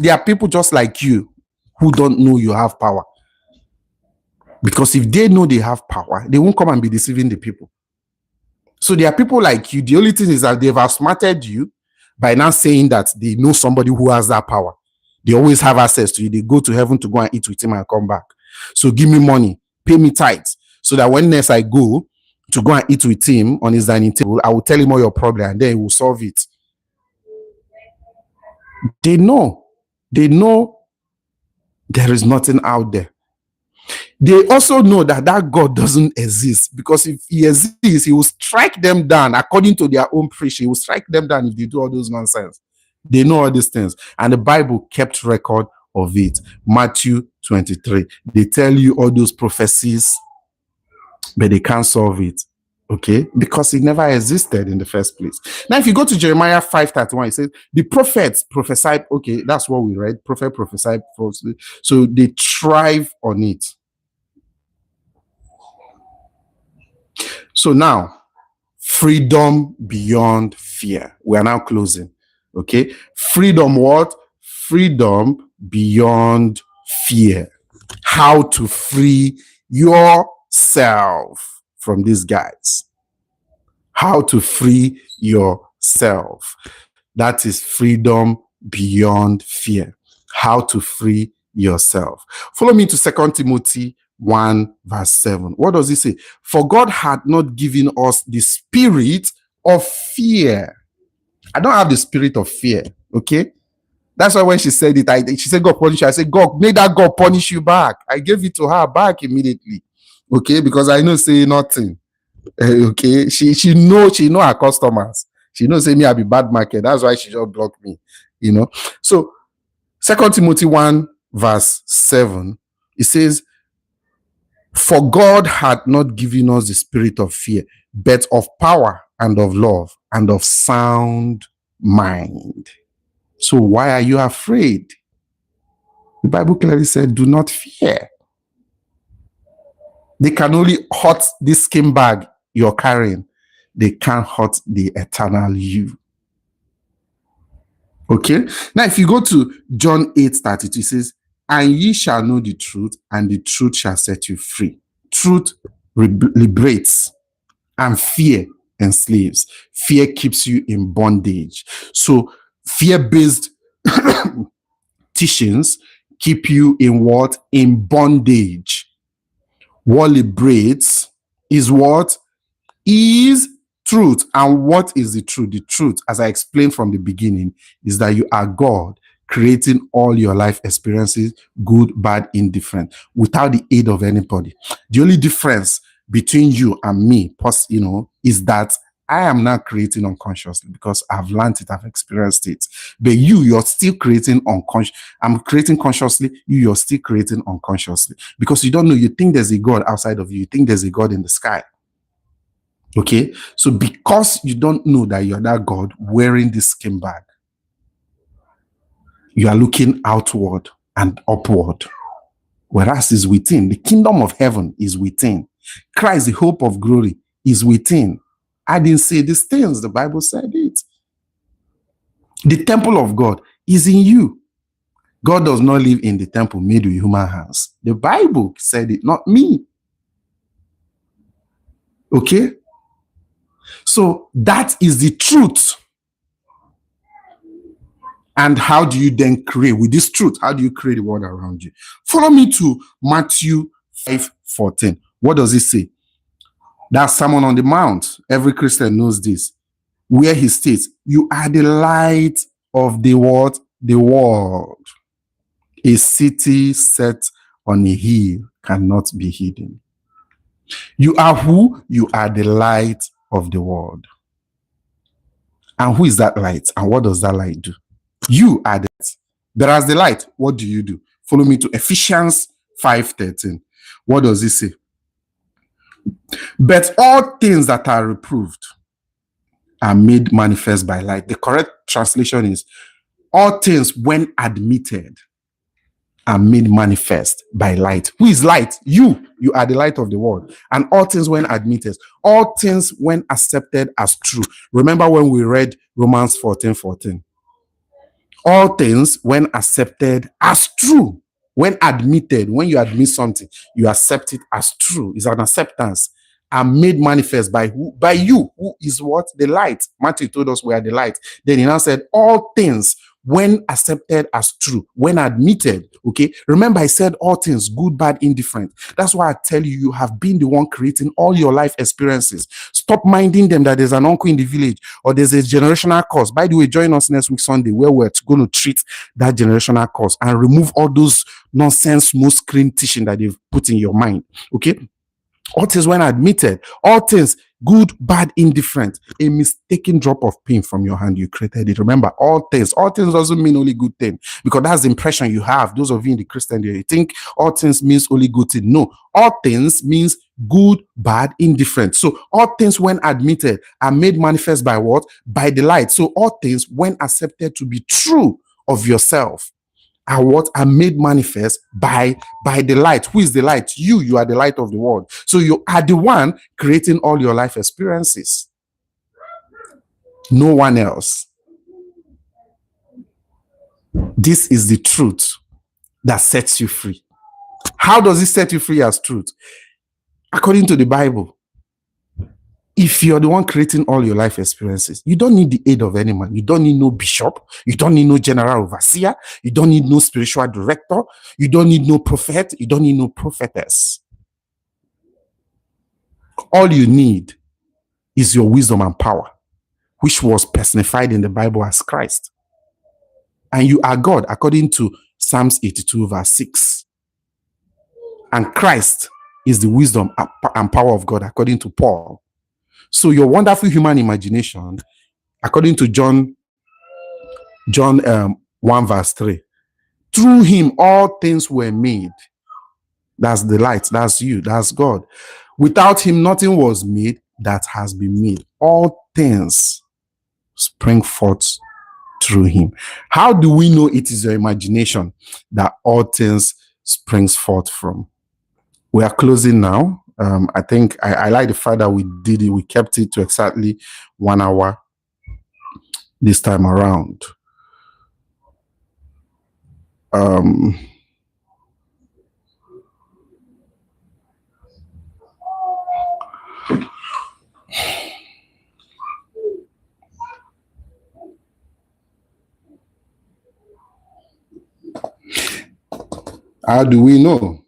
they are people just like you who don't know you have power. Because if they know they have power, they won't come and be deceiving the people. So there are people like you. The only thing is that they've outsmarted you by now saying that they know somebody who has that power. They always have access to you. They go to heaven to go and eat with him and come back. So give me money, pay me tithes, so that when next I go to go and eat with him on his dining table, I will tell him all your problem and then he will solve it. They know there is nothing out there. They also know that God doesn't exist, because if he exists, he will strike them down according to their own preaching. He will strike them down if they do all those nonsense. They know all these things, and the Bible kept record of it. Matthew 23. They tell you all those prophecies, but they can't solve it. Okay, because it never existed in the first place. Now, if you go to Jeremiah 5:31, it says the prophets prophesied. Okay, that's what we read. Prophet prophesied falsely, so they thrive on it. So now, freedom beyond fear. We are now closing. Okay, freedom. What? Freedom beyond fear. How to free yourself from these guys. How to free yourself. That is freedom beyond fear. How to free yourself. Follow me to 2 Timothy 1:7. What does it say? For God had not given us the spirit of fear. I don't have the spirit of fear. Okay. That's why when she said it, she said, God punish you. I said, God, may that God punish you back. I gave it to her back immediately. Okay, because I know say nothing. Okay, she know her customers. She knows say me I be bad market. That's why she just blocked me. So 2 Timothy 1:7, it says, for God had not given us the spirit of fear, but of power and of love and of sound mind. So why are you afraid? The Bible clearly said, do not fear. They can only hurt this skin bag you're carrying. They can't hurt the eternal you. Okay? Now, if you go to John 8:32, it says, and ye shall know the truth, and the truth shall set you free. Truth liberates, and fear enslaves. Fear keeps you in bondage. So, fear-based teachings keep you in what? In bondage. What liberates is what? Is truth. And what is the truth? The truth, as I explained from the beginning, is that you are God creating all your life experiences, good, bad, indifferent, without the aid of anybody. The only difference between you and me, is that I am not creating unconsciously because I've learned it, I've experienced it. But you're still creating unconscious. I'm creating consciously, you're still creating unconsciously. Because you don't know, you think there's a God outside of you, you think there's a God in the sky. Okay? So because you don't know that you're that God wearing this skin bag, you are looking outward and upward. Whereas is within. The kingdom of heaven is within. Christ, the hope of glory, is within. I didn't say these things. The Bible said it. The temple of God is in you. God does not live in the temple made with human hands. The Bible said it, not me. Okay? So that is the truth. And how do you then create with this truth? How do you create the world around you? Follow me to Matthew 5:14. What does it say? That's Sermon on the Mount. Every Christian knows this. Where he states, you are the light of the world, the world. A city set on a hill cannot be hidden. You are who? You are the light of the world. And who is that light? And what does that light do? You are that. There is the light. What do you do? Follow me to Ephesians 5:13. What does it say? But all things that are reproved are made manifest by light. The correct translation is, all things when admitted are made manifest by light. Who is light? You. You are the light of the world. And all things when admitted, all things when accepted as true. Remember when we read Romans 14:14. All things when accepted as true. When admitted, when you admit something, you accept it as true. It's an acceptance. Are made manifest by who? By you. Who is what? The light. Matthew told us we are the light. Then he now said, all things when accepted as true, when admitted. Okay. Remember, I said all things, good, bad, indifferent. That's why I tell you, you have been the one creating all your life experiences. Stop minding them that there's an uncle in the village or there's a generational curse. By the way, join us next week Sunday where we're going to treat that generational curse and remove all those nonsense, smooth screen teaching that they've put in your mind. Okay. All things when admitted, all things good, bad, indifferent. A mistaken drop of pin from your hand, you created it. Remember, all things doesn't mean only good thing, because that's the impression you have. Those of you in the Christian, you think all things means only good thing. No, all things means good, bad, indifferent. So all things when admitted are made manifest by what? By the light. So all things when accepted to be true of yourself are what are made manifest by the light. Who is the light? You are the light of the world. So you are the one creating all your life experiences. No one else. This is the truth that sets you free. How does it set you free as truth? According to the Bible, if you're the one creating all your life experiences, you don't need the aid of any man. You don't need no bishop. You don't need no general overseer. You don't need no spiritual director. You don't need no prophet. You don't need no prophetess. All you need is your wisdom and power, which was personified in the Bible as Christ. And you are God, according to Psalms 82 verse 6. And Christ is the wisdom and power of God, according to Paul. So your wonderful human imagination, according to John 1 verse 3, through him all things were made. That's the light, that's you, that's God. Without him nothing was made that has been made. All things spring forth through him. How do we know it is your imagination that all things springs forth from? We are closing now. I think I like the fact that we did it. We kept it to exactly 1 hour this time around. How do we know?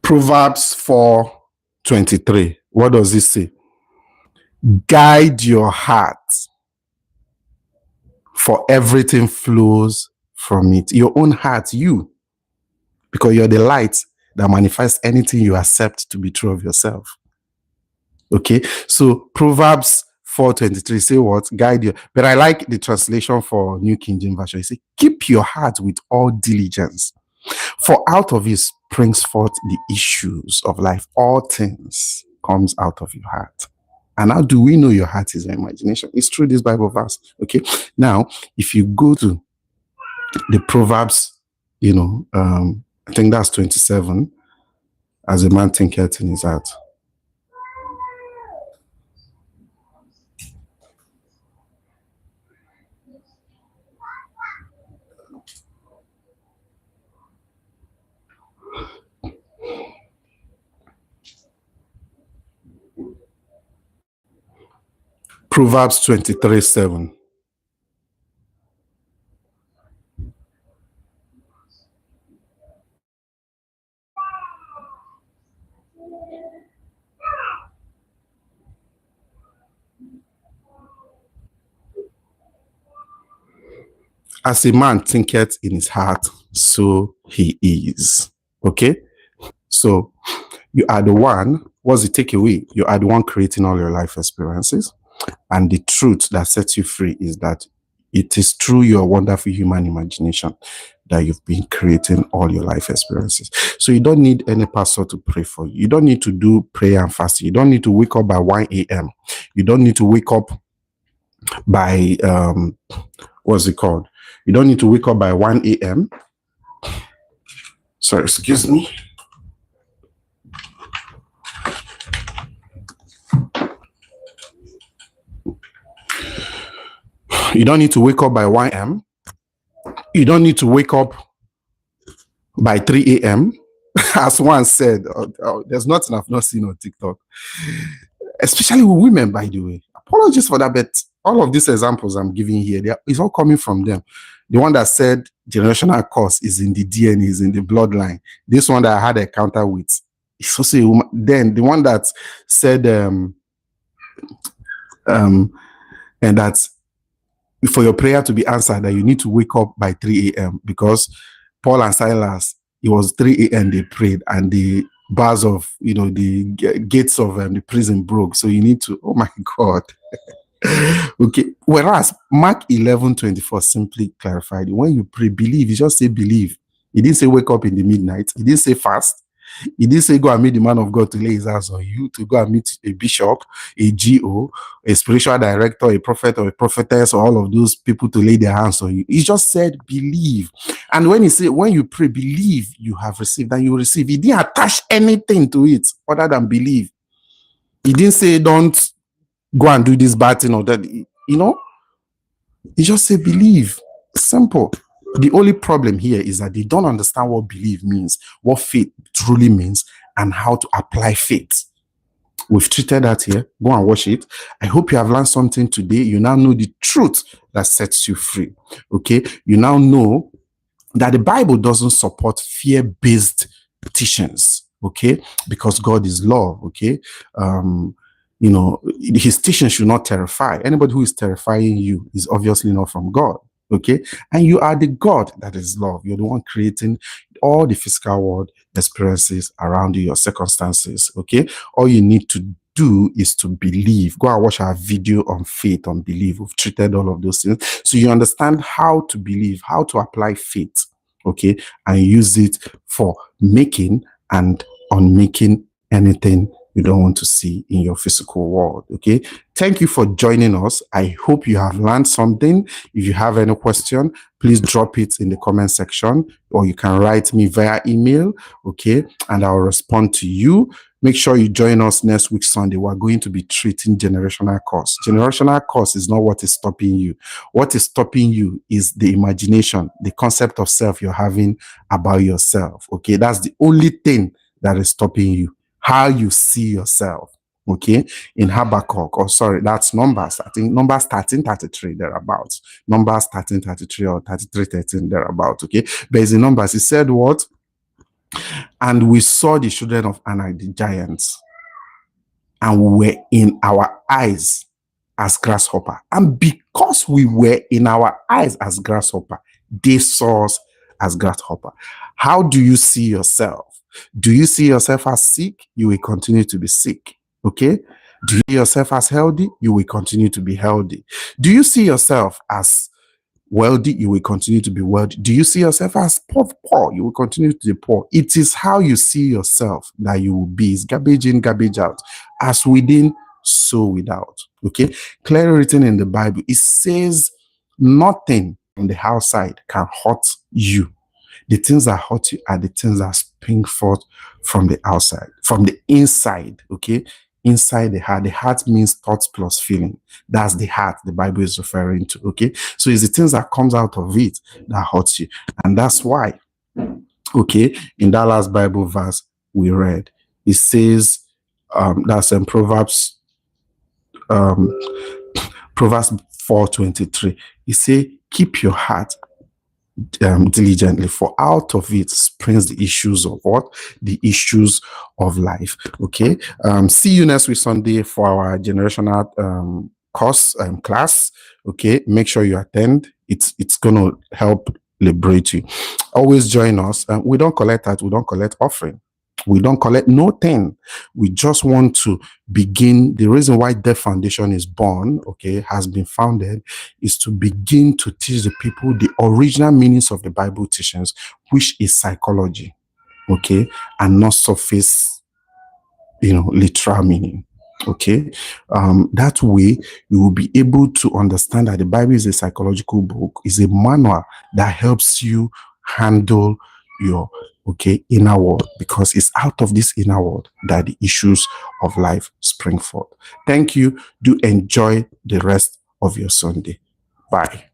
Proverbs 4:23. What does it say? Guide your heart, for everything flows from it. Your own heart, you, because you're the light that manifests anything you accept to be true of yourself. Okay, so Proverbs 4:23 say what? Guide you. But I like the translation for New King James Version. It says, keep your heart with all diligence, for out of it springs forth the issues of life. All things comes out of your heart. And how do we know your heart is your imagination? It's through this Bible verse. Okay. Now, if you go to the Proverbs, I think that's 27, as a man thinketh in his heart. Proverbs 23:7. As a man thinketh in his heart, so he is. Okay? So you are the one, what's the takeaway? You are the one creating all your life experiences. And the truth that sets you free is that it is through your wonderful human imagination that you've been creating all your life experiences. So you don't need any pastor to pray for you. You don't need to do prayer and fasting. You don't need to wake up by 1 a.m. You don't need to wake up by, what's it called? You don't need to wake up by 1 a.m. Sorry, excuse me. You don't need to wake up by 1 a.m. You don't need to wake up by 3 a.m. As one said, there's nothing I've not seen on TikTok, especially with women, by the way. Apologies for that, but all of these examples I'm giving here, it's all coming from them. The one that said generational curse is in the DNA, is in the bloodline. This one that I had a encounter with, it's also a woman. Then the one that said, and that for your prayer to be answered, that you need to wake up by 3 a.m. because Paul and Silas, it was 3 a.m. they prayed, and the bars of, the gates of the prison broke. So you need to, oh my God. Okay. Whereas Mark 11:24 simply clarified it. When you pray, believe. You just say believe. He didn't say wake up in the midnight. He didn't say fast. He didn't say go and meet the man of God to lay his hands on you, to go and meet a bishop, a GO, a spiritual director, a prophet or a prophetess, or all of those people to lay their hands on you. He just said believe. And when he said, when you pray, believe you have received and you will receive. He didn't attach anything to it other than believe. He didn't say don't go and do this bad thing or that. He just said believe. Simple. The only problem here is that they don't understand what believe means, what faith truly means, and how to apply faith. We've treated that here. Go and watch it. I hope you have learned something today. You now know the truth that sets you free. Okay? You now know that the Bible doesn't support fear-based teachings. Okay? Because God is love. Okay? His teaching should not terrify. Anybody who is terrifying you is obviously not from God. Okay. And you are the God that is love. You're the one creating all the physical world experiences around you, your circumstances. Okay. All you need to do is to believe. Go and watch our video on faith, on belief. We've treated all of those things. So you understand how to believe, how to apply faith. Okay. And use it for making and unmaking anything you don't want to see in your physical world. Okay. Thank you for joining us. I hope you have learned something. If you have any question, please drop it in the comment section, or you can write me via email. Okay. And I'll respond to you. Make sure you join us next week, Sunday. We're going to be treating generational curse. Generational curse is not what is stopping you. What is stopping you is the imagination, the concept of self you're having about yourself. Okay. That's the only thing that is stopping you. How you see yourself, okay? In Habakkuk, that's Numbers. I think Numbers 13:33, thereabouts. Numbers 13:33 or 33:13, thereabouts, okay? But in Numbers, it said what? And we saw the children of Anak, the giants, and we were in our eyes as grasshopper. And because we were in our eyes as grasshopper, they saw us as grasshopper. How do you see yourself? Do you see yourself as sick? You will continue to be sick. Okay? Do you see yourself as healthy? You will continue to be healthy. Do you see yourself as wealthy? You will continue to be wealthy. Do you see yourself as poor? You will continue to be poor. It is how you see yourself that you will be. It's garbage in, garbage out. As within, so without. Okay? Clearly written in the Bible, it says nothing on the outside can hurt you. The things that hurt you are the things that spring forth from the outside, from the inside. Okay? Inside the heart. The heart means thoughts plus feeling. That's the heart the Bible is referring to. Okay, so it's the things that comes out of it that hurts you, and that's why, okay, in that last Bible verse we read, it says, that's in Proverbs 4:23. It say, keep your heart diligently, for out of it springs the issues of what? The issues of life. Okay. See you next week Sunday for our generational course class. Okay. Make sure you attend. It's gonna help liberate you. Always join us. We don't collect that. We don't collect offering. We don't collect nothing. We just want to begin. The reason why Deaf Foundation is born, okay, has been founded, is to begin to teach the people the original meanings of the Bible teachings, which is psychology, okay, and not surface, literal meaning. Okay, that way you will be able to understand that the Bible is a psychological book, is a manual that helps you handle your inner world, because it's out of this inner world that the issues of life spring forth. Thank you. Do enjoy the rest of your Sunday. Bye.